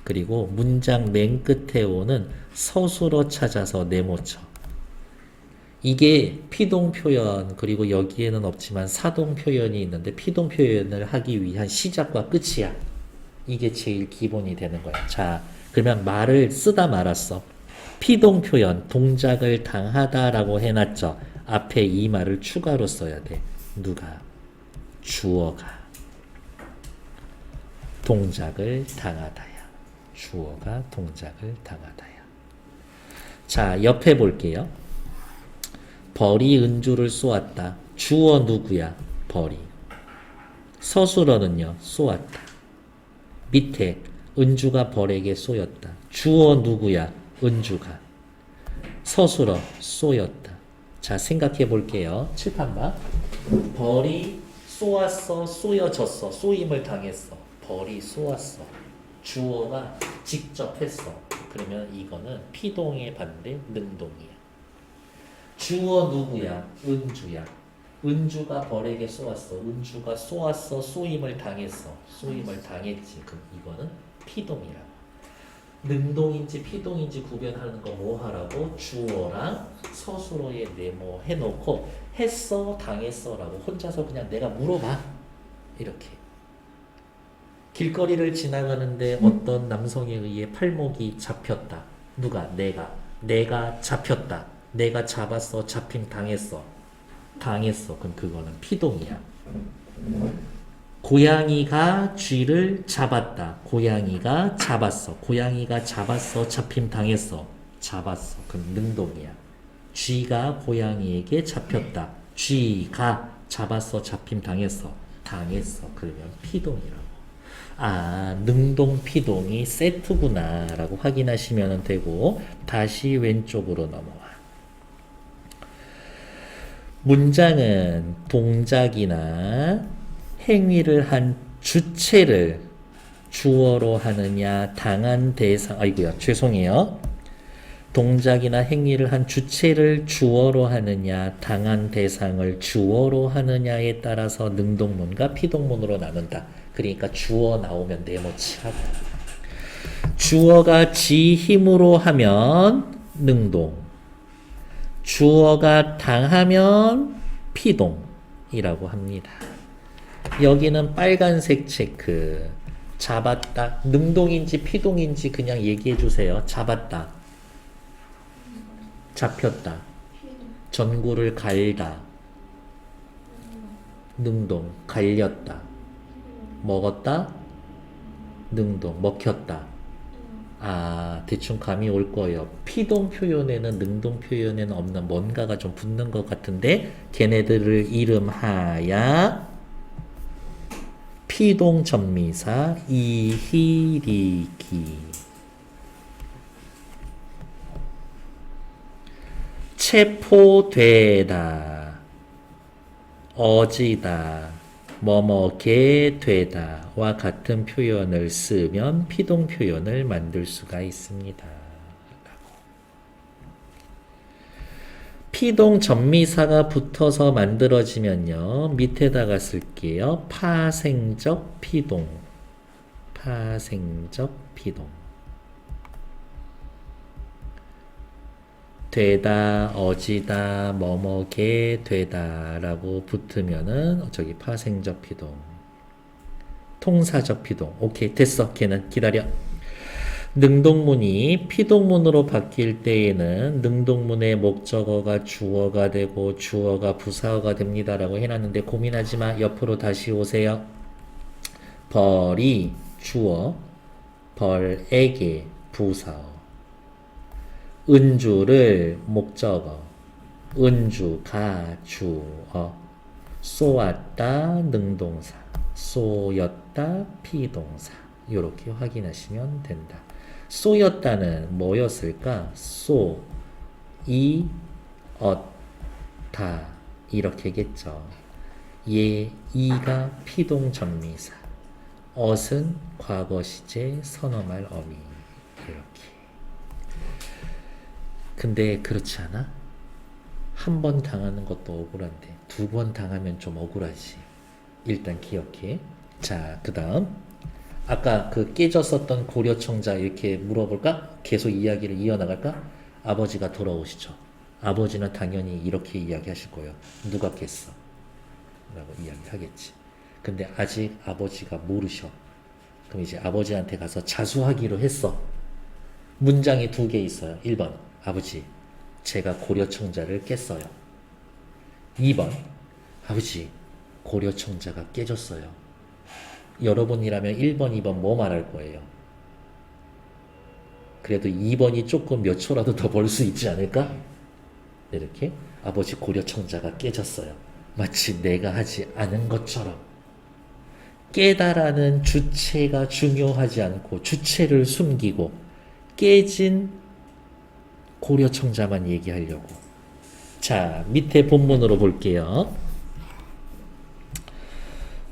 그리고 문장 맨 끝에 오는 서술어 찾아서 네모쳐. 이게 피동 표현, 그리고 여기에는 없지만 사동 표현이 있는데 피동 표현을 하기 위한 시작과 끝이야. 이게 제일 기본이 되는 거야. 자, 그러면 말을 쓰다 말았어. 피동 표현, 동작을 당하다라고 해놨죠. 앞에 이 말을 추가로 써야 돼. 누가? 주어가. 동작을 당하다야. 주어가 동작을 당하다야. 자, 옆에 볼게요. 벌이 은주를 쏘았다. 주어 누구야? 벌이. 서술어는요, 쏘았다. 밑에 은주가 벌에게 쏘였다. 주어 누구야? 은주가. 서술어 쏘였다. 자, 생각해 볼게요. 칠판 봐. 벌이 쏘았어, 쏘여졌어, 쏘임을 당했어. 벌이 쏘았어. 주어가 직접 했어. 그러면 이거는 피동의 반대 능동이야. 주어 누구야? 은주야. 은주가 벌에게 쏘았어. 은주가 쏘았어, 쏘임을 당했어. 쏘임을 당했지. 그럼 이거는 피동이라고. 능동인지 피동인지 구별하는 거 뭐 하라고? 주어랑 서술어에 네모해놓고 했어, 당했어라고 혼자서 그냥 내가 물어봐. 이렇게. 길거리를 지나가는데 어떤 남성에 의해 팔목이 잡혔다. 누가? 내가. 내가 잡혔다. 내가 잡았어, 잡힘 당했어. 당했어. 그럼 그거는 피동이야. 고양이가 쥐를 잡았다. 고양이가 잡았어. 고양이가 잡았어, 잡힘 당했어. 잡았어. 그럼 능동이야. 쥐가 고양이에게 잡혔다. 쥐가 잡았어, 잡힘 당했어. 당했어. 그러면 피동이라고. 아, 능동 피동이 세트구나 라고 확인하시면 되고, 다시 왼쪽으로 넘어와. 문장은 동작이나 행위를 한 주체를 주어로 하느냐, 당한 대상, 아이고야, 죄송해요. 동작이나 행위를 한 주체를 주어로 하느냐, 당한 대상을 주어로 하느냐에 따라서 능동문과 피동문으로 나눈다. 그러니까 주어 나오면 네모치라고. 주어가 지 힘으로 하면 능동, 주어가 당하면 피동이라고 합니다. 여기는 빨간색 체크. 잡았다. 능동인지 피동인지 그냥 얘기해 주세요. 잡았다. 잡혔다. 전구를 갈다. 능동. 갈렸다. 먹었다. 능동. 먹혔다. 아, 대충 감이 올 거예요. 피동 표현에는 능동 표현에는 없는 뭔가가 좀 붙는 것 같은데 걔네들을 이름하야 피동 전미사 이희리기. 체포되다, 어지다, 뭐뭐게 되다와 같은 표현을 쓰면 피동 표현을 만들 수가 있습니다. 피동 전미사가 붙어서 만들어지면요, 밑에다가 쓸게요. 파생적 피동. 파생적 피동. 되다, 어지다, 뭐뭐게 되다 라고 붙으면은 저기 파생적 피동. 통사적 피동. 오케이, 됐어. 걔는 기다려. 능동문이 피동문으로 바뀔 때에는 능동문의 목적어가 주어가 되고 주어가 부사어가 됩니다 라고 해놨는데 고민하지 마. 옆으로 다시 오세요. 벌이 주어, 벌에게 부사어, 은주를 목적어, 은주가 주어, 쏘았다 능동사, 쏘였다 피동사. 이렇게 확인하시면 된다. 쏘였다는 뭐였을까? 쏘, 이, 다 이렇게겠죠. 얘, 이가 피동 전미사, 엇은 과거 시제 선어말 어미. 이렇게. 근데 그렇지 않아? 한 번 당하는 것도 억울한데 두 번 당하면 좀 억울하지. 일단 기억해. 자, 그 다음 아까 그 깨졌었던 고려청자 이렇게 물어볼까? 계속 이야기를 이어나갈까? 아버지가 돌아오시죠. 아버지는 당연히 이렇게 이야기하실 거예요. 누가 깼어? 라고 이야기하겠지. 근데 아직 아버지가 모르셔. 그럼 이제 아버지한테 가서 자수하기로 했어. 문장이 두 개 있어요. 1번 아버지, 제가 고려청자를 깼어요. 2번 아버지, 고려청자가 깨졌어요. 여러분이라면 1번, 2번 뭐 말할 거예요? 그래도 2번이 조금 몇 초라도 더 벌 수 있지 않을까? 이렇게 아버지 고려청자가 깨졌어요. 마치 내가 하지 않은 것처럼. 깨다라는 주체가 중요하지 않고 주체를 숨기고 깨진 고려청자만 얘기하려고. 자, 밑에 본문으로 볼게요.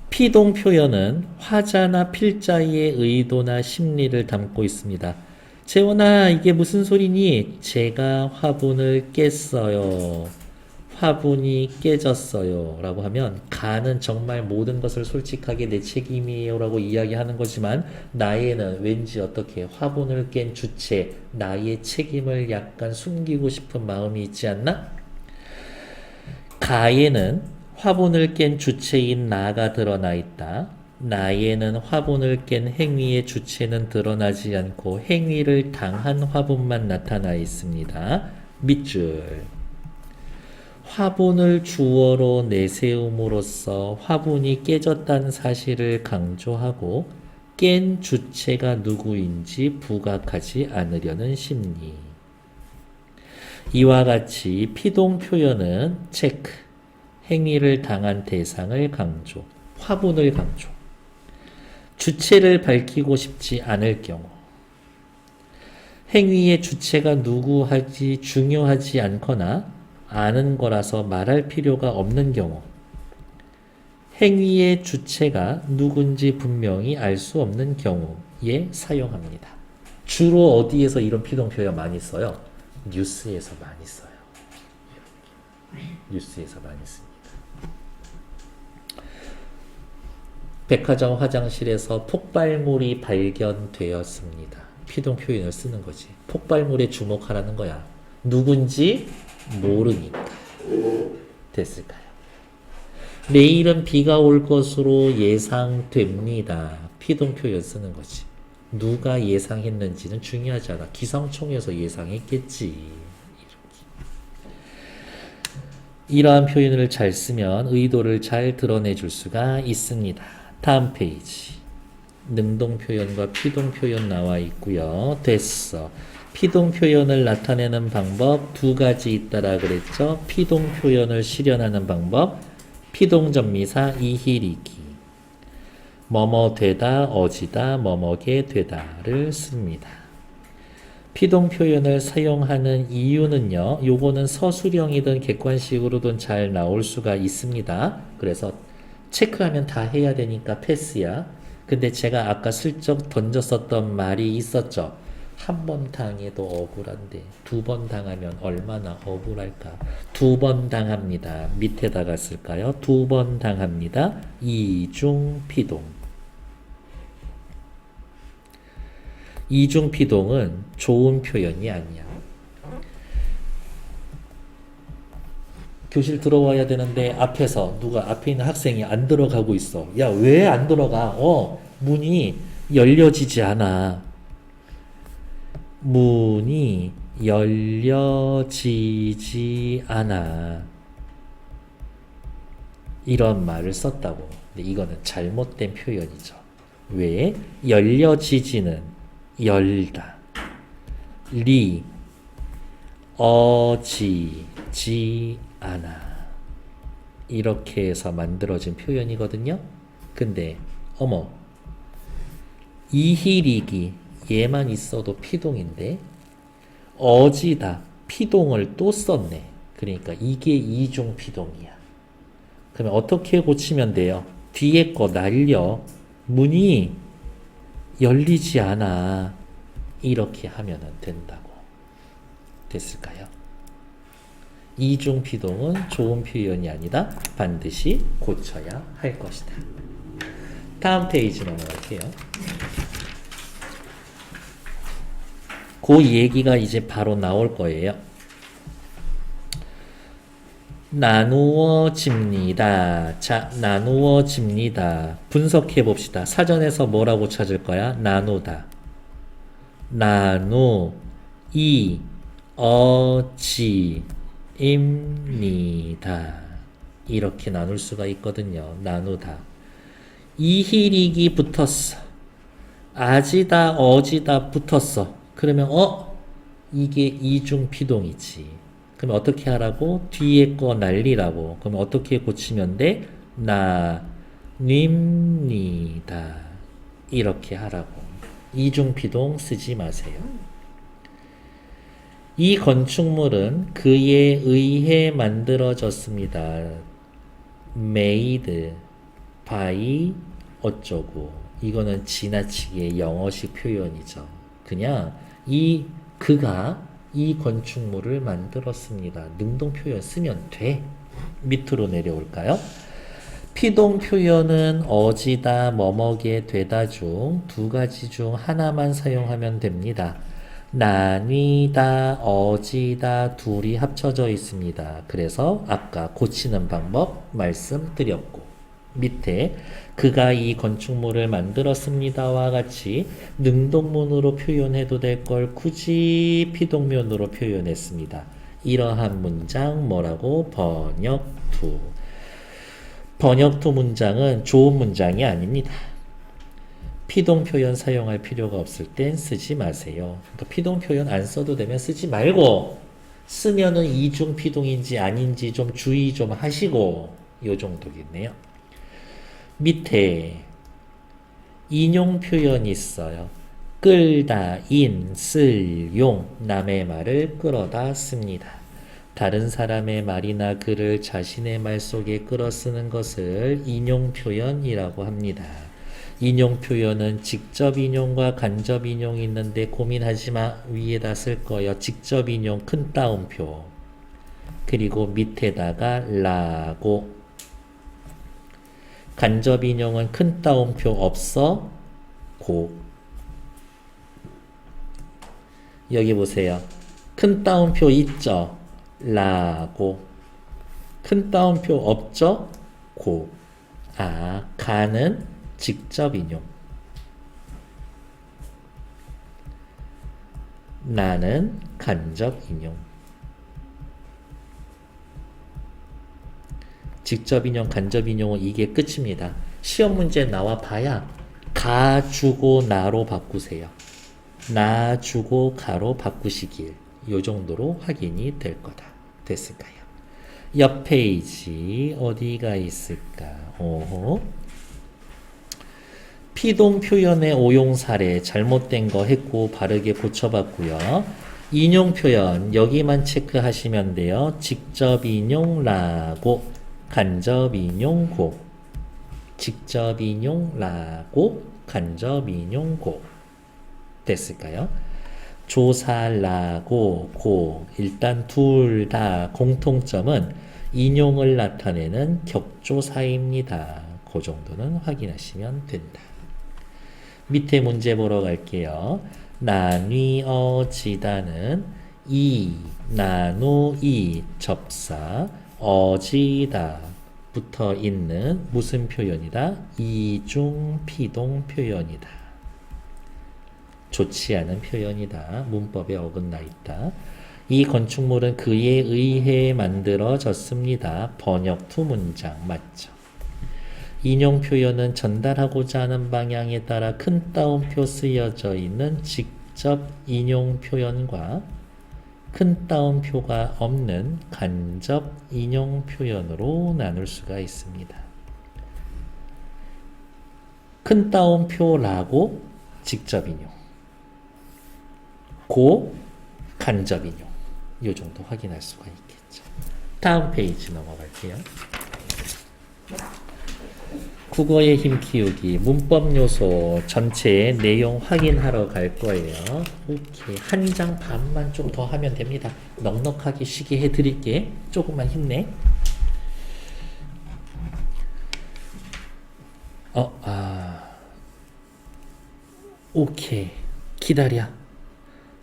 피동 표현은 화자나 필자의 의도나 심리를 담고 있습니다. 재원아, 이게 무슨 소리니? 제가 화분을 깼어요. 화분이 깨졌어요. 라고 하면 가는 정말 모든 것을 솔직하게 내 책임이에요 라고 이야기하는 거지만 나에는 왠지 어떻게 화분을 깬 주체, 나의 책임을 약간 숨기고 싶은 마음이 있지 않나? 가에는 화분을 깬 주체인 나가 드러나 있다. 나에는 화분을 깬 행위의 주체는 드러나지 않고 행위를 당한 화분만 나타나 있습니다. 밑줄. 화분을 주어로 내세움으로써 화분이 깨졌다는 사실을 강조하고 깬 주체가 누구인지 부각하지 않으려는 심리. 이와 같이 피동 표현은 체크, 행위를 당한 대상을 강조, 화분을 강조, 주체를 밝히고 싶지 않을 경우, 행위의 주체가 누구할지 중요하지 않거나 아는 거라서 말할 필요가 없는 경우, 행위의 주체가 누군지 분명히 알 수 없는 경우에 사용합니다. 주로 어디에서 이런 피동 표현 많이 써요? 뉴스에서 많이 써요. 뉴스에서 많이 씁니다. 백화점 화장실에서 폭발물이 발견되었습니다. 피동 표현을 쓰는 거지. 폭발물에 주목하라는 거야. 누군지 모르니까. 됐을까요? 내일은 비가 올 것으로 예상됩니다. 피동 표현 쓰는 거지. 누가 예상했는지는 중요하지 않아. 기상청에서 예상했겠지. 이러한 표현을 잘 쓰면 의도를 잘 드러내 줄 수가 있습니다. 다음 페이지. 능동 표현과 피동 표현 나와 있고요. 됐어. 피동 표현을 나타내는 방법 두 가지 있다라 그랬죠. 피동 표현을 실현하는 방법. 피동전미사 이히리기. 뭐뭐 되다, 어지다, 뭐뭐게 되다를 씁니다. 피동 표현을 사용하는 이유는요. 요거는 서술형이든 객관식으로든 잘 나올 수가 있습니다. 그래서 체크하면 다 해야 되니까 패스야. 근데 제가 아까 슬쩍 던졌었던 말이 있었죠. 한 번 당해도 억울한데 두 번 당하면 얼마나 억울할까. 두 번 당합니다. 밑에다가 쓸까요? 두 번 당합니다. 이중피동. 이중피동은 좋은 표현이 아니야. 교실 들어와야 되는데 앞에서 누가 앞에 있는 학생이 안 들어가고 있어. 야, 왜 안 들어가? 문이 열려지지 않아. 문이 열려지지 않아. 이런 말을 썼다고. 근데 이거는 잘못된 표현이죠. 왜? 열려지지는 열다. 어지지 않아. 이렇게 해서 만들어진 표현이거든요. 근데 이히리기 얘만 있어도 피동인데 어지다 피동을 또 썼네. 그러니까 이게 이중 피동이야. 그러면 어떻게 고치면 돼요? 뒤에 거 날려. 문이 열리지 않아. 이렇게 하면 된다고. 됐을까요? 이중 피동은 좋은 표현이 아니다. 반드시 고쳐야 할 것이다. 다음 페이지 넘어갈게요. 그 얘기가 이제 바로 나올 거예요. 나누어집니다. 자, 나누어집니다. 분석해 봅시다. 사전에서 뭐라고 찾을 거야? 나누다. 나누어집니다. 이렇게 나눌 수가 있거든요. 나누다. 이히리기 붙었어. 아지다, 어지다 붙었어. 그러면 이게 이중피동이지. 그럼 어떻게 하라고? 뒤에 거 날리라고. 그럼 어떻게 고치면 돼? 닙니다. 이렇게 하라고. 이중피동 쓰지 마세요. 이 건축물은 그에 의해 만들어졌습니다. made by 어쩌고. 이거는 지나치게 영어식 표현이죠. 그냥 그가 이 건축물을 만들었습니다. 능동 표현 쓰면 돼. 밑으로 내려올까요? 피동 표현은 어지다, 뭐뭐게 되다 중 두 가지 중 하나만 사용하면 됩니다. 나뉘다, 어지다 둘이 합쳐져 있습니다. 그래서 아까 고치는 방법 말씀드렸고 밑에 그가 이 건축물을 만들었습니다와 같이 능동문으로 표현해도 될 걸 굳이 피동면으로 표현했습니다. 이러한 문장 뭐라고? 번역투. 번역투 문장은 좋은 문장이 아닙니다. 피동 표현 사용할 필요가 없을 땐 쓰지 마세요. 그러니까 피동 표현 안 써도 되면 쓰지 말고 쓰면은 이중 피동인지 아닌지 좀 주의 좀 하시고 요 정도겠네요. 밑에 인용 표현이 있어요. 끌다, 쓸, 용, 남의 말을 끌어다 씁니다. 다른 사람의 말이나 글을 자신의 말 속에 끌어 쓰는 것을 인용 표현이라고 합니다. 인용 표현은 직접 인용과 간접 인용이 있는데 고민하지 마. 위에다 쓸 거예요. 직접 인용 큰 따옴표. 그리고 밑에다가 라고. 간접 인용은 큰 따옴표 없어 고. 여기 보세요. 큰 따옴표 있죠? 라고. 큰 따옴표 없죠? 고. 가는 직접 인용. 나는 간접 인용. 직접 인용, 간접 인용은 이게 끝입니다. 시험 문제 나와 봐야 가 주고 나로 바꾸세요. 나 주고 가로 바꾸시길. 요 정도로 확인이 될 거다. 됐을까요? 옆 페이지 어디가 있을까? 피동 표현의 오용 사례 잘못된 거 했고 바르게 고쳐봤고요. 인용 표현 여기만 체크하시면 돼요. 직접 인용 라고, 간접 인용 고. 직접 인용 라고, 간접 인용 고. 됐을까요? 조사라고, 고. 일단 둘 다 공통점은 인용을 나타내는 격조사입니다. 그 정도는 확인하시면 된다. 밑에 문제 보러 갈게요. 나뉘어지다는 나누이 접사 어지다 붙어 있는 무슨 표현이다? 이중피동 표현이다. 좋지 않은 표현이다. 문법에 어긋나 있다. 이 건축물은 그에 의해 만들어졌습니다. 번역투 문장 맞죠? 인용 표현은 전달하고자 하는 방향에 따라 큰 따옴표 쓰여져 있는 직접 인용 표현과 큰 따옴표가 없는 간접 인용 표현으로 나눌 수가 있습니다. 큰 따옴표라고 직접 인용, 고 간접 인용, 이 정도 확인할 수가 있겠죠. 다음 페이지 넘어갈게요. 국어의 힘 키우기 문법 요소 전체의 내용 확인하러 갈 거예요. 오케이. 한 장 반만 좀 더 하면 됩니다. 넉넉하게 쉬게 해드릴게. 조금만 힘내. 오케이. 기다려.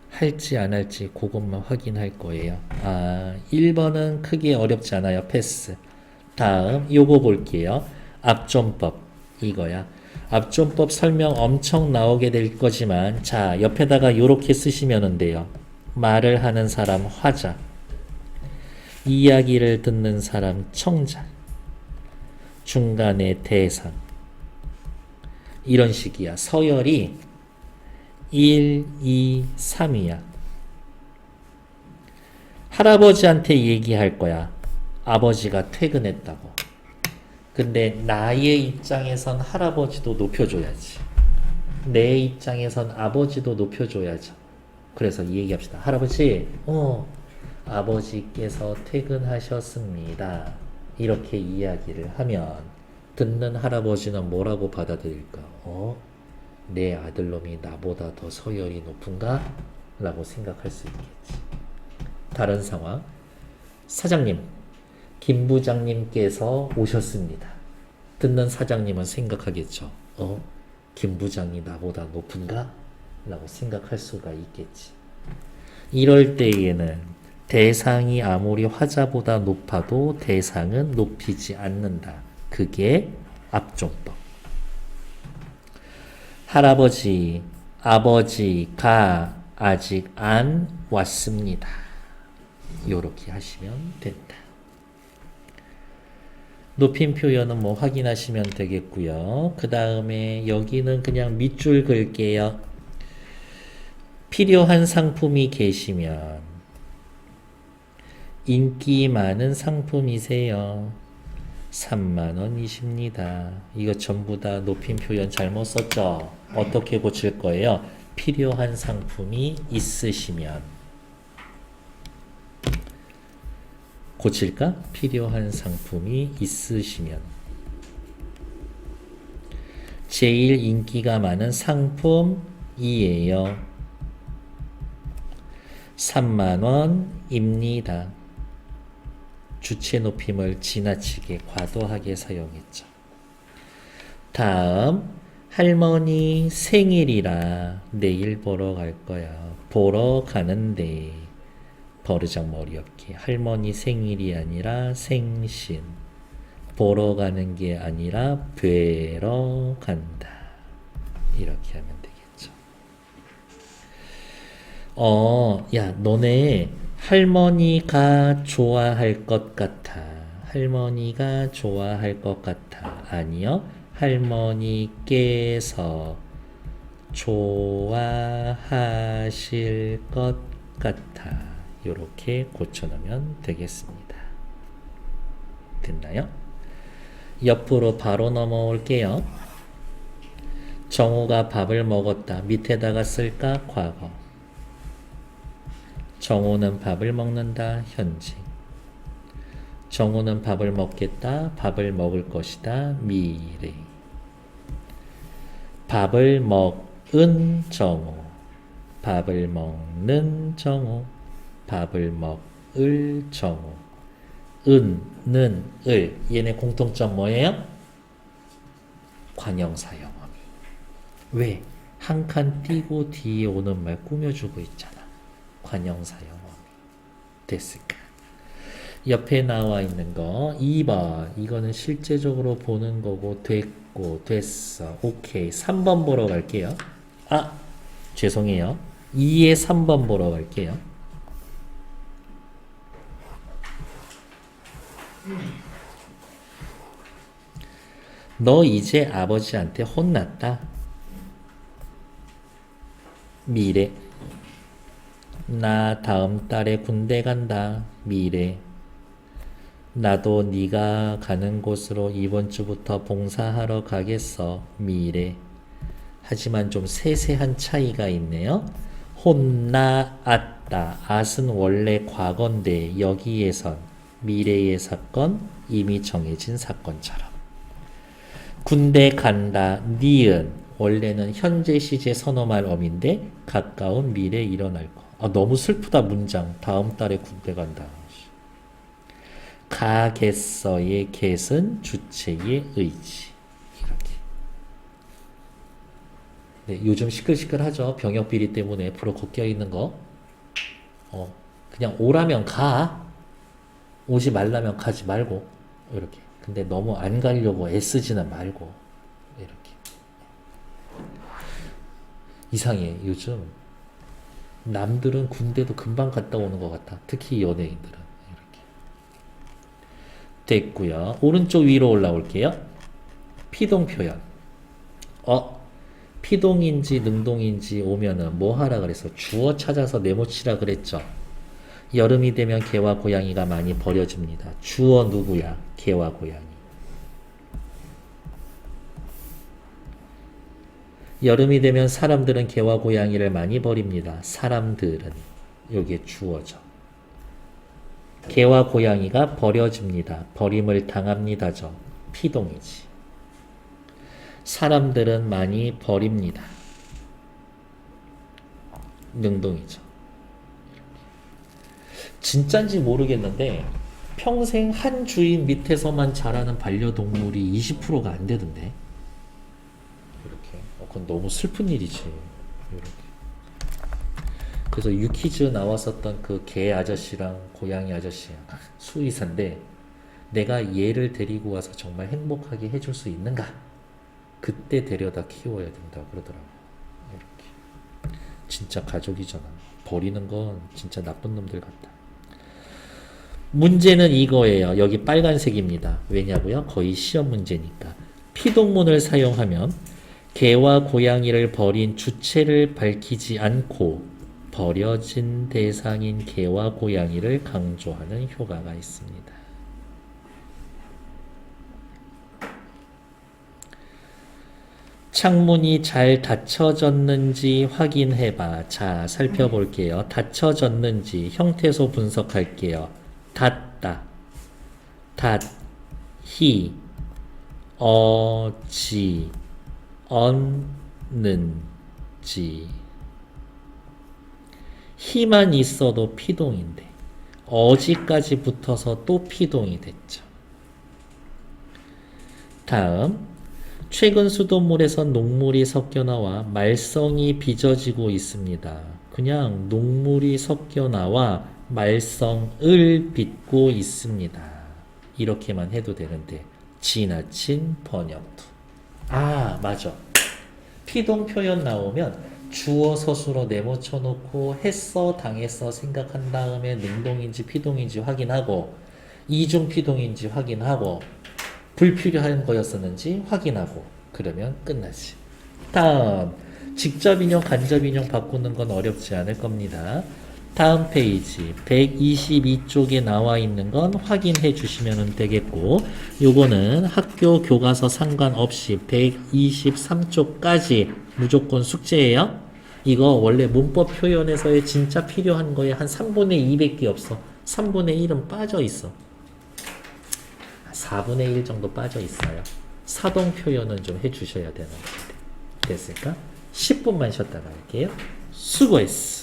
할지 안 할지 그것만 확인할 거예요. 1번은 크게 어렵지 않아요. 패스. 다음 요거 볼게요. 압존법 이거야. 압존법 설명 엄청 나오게 될 거지만 자 옆에다가 요렇게 쓰시면 돼요. 말을 하는 사람 화자, 이야기를 듣는 사람 청자, 중간에 대상. 이런 식이야. 서열이 1, 2, 3이야. 할아버지한테 얘기할 거야. 아버지가 퇴근했다고. 근데 나의 입장에선 할아버지도 높여줘야지. 내 입장에선 아버지도 높여줘야죠. 그래서 얘기합시다. 할아버지, 아버지께서 퇴근하셨습니다. 이렇게 이야기를 하면 듣는 할아버지는 뭐라고 받아들일까? 내 아들놈이 나보다 더 서열이 높은가? 라고 생각할 수 있겠지. 다른 상황. 사장님, 김 부장님께서 오셨습니다. 듣는 사장님은 생각하겠죠. 김 부장이 나보다 높은가? 라고 생각할 수가 있겠지. 이럴 때에는 대상이 아무리 화자보다 높아도 대상은 높이지 않는다. 그게 압종법. 할아버지, 아버지가 아직 안 왔습니다. 요렇게 하시면 된다. 높임 표현은 뭐 확인하시면 되겠고요. 그 다음에 여기는 그냥 밑줄 그을게요. 필요한 상품이 계시면 인기 많은 상품이세요. 3만원이십니다. 이거 전부 다 높임 표현 잘못 썼죠? 어떻게 고칠 거예요? 필요한 상품이 있으시면 고칠까? 필요한 상품이 있으시면 제일 인기가 많은 상품이에요. 3만원입니다. 주체 높임을 지나치게 과도하게 사용했죠. 다음, 할머니 생일이라 내일 보러 갈 거야. 보러 가는데 버르장머리 없게 할머니 생일이 아니라 생신. 보러 가는 게 아니라 뵈러 간다. 이렇게 하면 되겠죠. 야, 너네 할머니가 좋아할 것 같아. 할머니가 좋아할 것 같아. 아니요. 할머니께서 좋아하실 것 같아. 이렇게 고쳐놓으면 되겠습니다. 됐나요? 옆으로 바로 넘어올게요. 정우가 밥을 먹었다. 밑에다가 쓸까? 과거. 정우는 밥을 먹는다. 현재. 정우는 밥을 먹겠다. 밥을 먹을 것이다. 미래. 밥을 먹은 정우. 밥을 먹는 정우. 밥을 먹을 정우. 는, 을. 얘네 공통점 뭐예요? 관형사 영어미. 왜? 한 칸 띄고 뒤에 오는 말 꾸며주고 있잖아. 관형사 영어미. 됐을까? 옆에 나와 있는 거 2번. 이거는 실제적으로 보는 거고 됐고 됐어. 오케이. 3번 보러 갈게요. 죄송해요. 2에 3번 보러 갈게요. 너 이제 아버지한테 혼났다. 미래. 나 다음 달에 군대 간다. 미래. 나도 네가 가는 곳으로 이번 주부터 봉사하러 가겠어. 미래. 하지만 좀 세세한 차이가 있네요. 혼나았다. 앗은 원래 과거인데 여기에선 미래의 사건, 이미 정해진 사건처럼. 군대 간다. 니은 원래는 현재 시제 선어말 어민데 가까운 미래에 일어날 거. 너무 슬프다 문장. 다음 달에 군대 간다. 가겠어의 get은 주체의 의지. 이렇게. 네, 요즘 시끌시끌하죠. 병역비리 때문에 F로 걷겨 있는 거. 그냥 오라면 가. 오지 말라면 가지 말고. 이렇게. 근데 너무 안 가려고 애쓰지는 말고. 이렇게. 이상해. 요즘 남들은 군대도 금방 갔다 오는 것 같아. 특히 연예인들은. 이렇게. 됐고요. 오른쪽 위로 올라올게요. 피동 표현. 피동인지 능동인지 오면은 뭐 하라 그랬어? 주어 찾아서 네모치라 그랬죠. 여름이 되면 개와 고양이가 많이 버려집니다. 주어 누구야? 개와 고양이. 여름이 되면 사람들은 개와 고양이를 많이 버립니다. 사람들은. 요게 주어죠. 개와 고양이가 버려집니다. 버림을 당합니다죠. 피동이지. 사람들은 많이 버립니다. 능동이죠. 진짠지 모르겠는데 평생 한 주인 밑에서만 자라는 반려동물이 20%가 안 되던데. 이렇게. 그건 너무 슬픈 일이지. 이렇게. 그래서 유퀴즈 나왔었던 그 개 아저씨랑 고양이 아저씨야. 수의사인데 내가 얘를 데리고 와서 정말 행복하게 해줄 수 있는가? 그때 데려다 키워야 된다 그러더라고. 이렇게. 진짜 가족이잖아. 버리는 건 진짜 나쁜 놈들 같다. 문제는 이거예요. 여기 빨간색입니다. 왜냐고요? 거의 시험 문제니까. 피동문을 사용하면 개와 고양이를 버린 주체를 밝히지 않고 버려진 대상인 개와 고양이를 강조하는 효과가 있습니다. 창문이 잘 닫혀졌는지 확인해봐. 자, 살펴볼게요. 닫혀졌는지 형태소 분석할게요. 닫다, 닫히, 어지, 얻는지. 히만 있어도 피동인데 어지까지 붙어서 또 피동이 됐죠. 다음, 최근 수돗물에선 녹물이 섞여 나와 말썽이 빚어지고 있습니다. 그냥 녹물이 섞여 나와 말썽을 빚고 있습니다. 이렇게만 해도 되는데 지나친 번역도. 아, 맞아. 피동 표현 나오면 주어 서술어 네모쳐 놓고 했어 당했어 생각한 다음에 능동인지 피동인지 확인하고 이중 피동인지 확인하고 불필요한 거였었는지 확인하고 그러면 끝나지. 다음, 직접 인용 간접 인용 바꾸는 건 어렵지 않을 겁니다. 다음 페이지 122쪽에 나와 있는 건 확인해 주시면 되겠고, 요거는 학교 교과서 상관없이 123쪽까지 무조건 숙제예요. 이거 원래 문법 표현에서의 진짜 필요한 거에 한 3분의 2밖에 없어. 3분의 1은 빠져 있어. 4분의 1 정도 빠져 있어요. 사동 표현은 좀 해주셔야 되는 건데. 됐을까? 10분만 쉬었다가 할게요. 수고했어.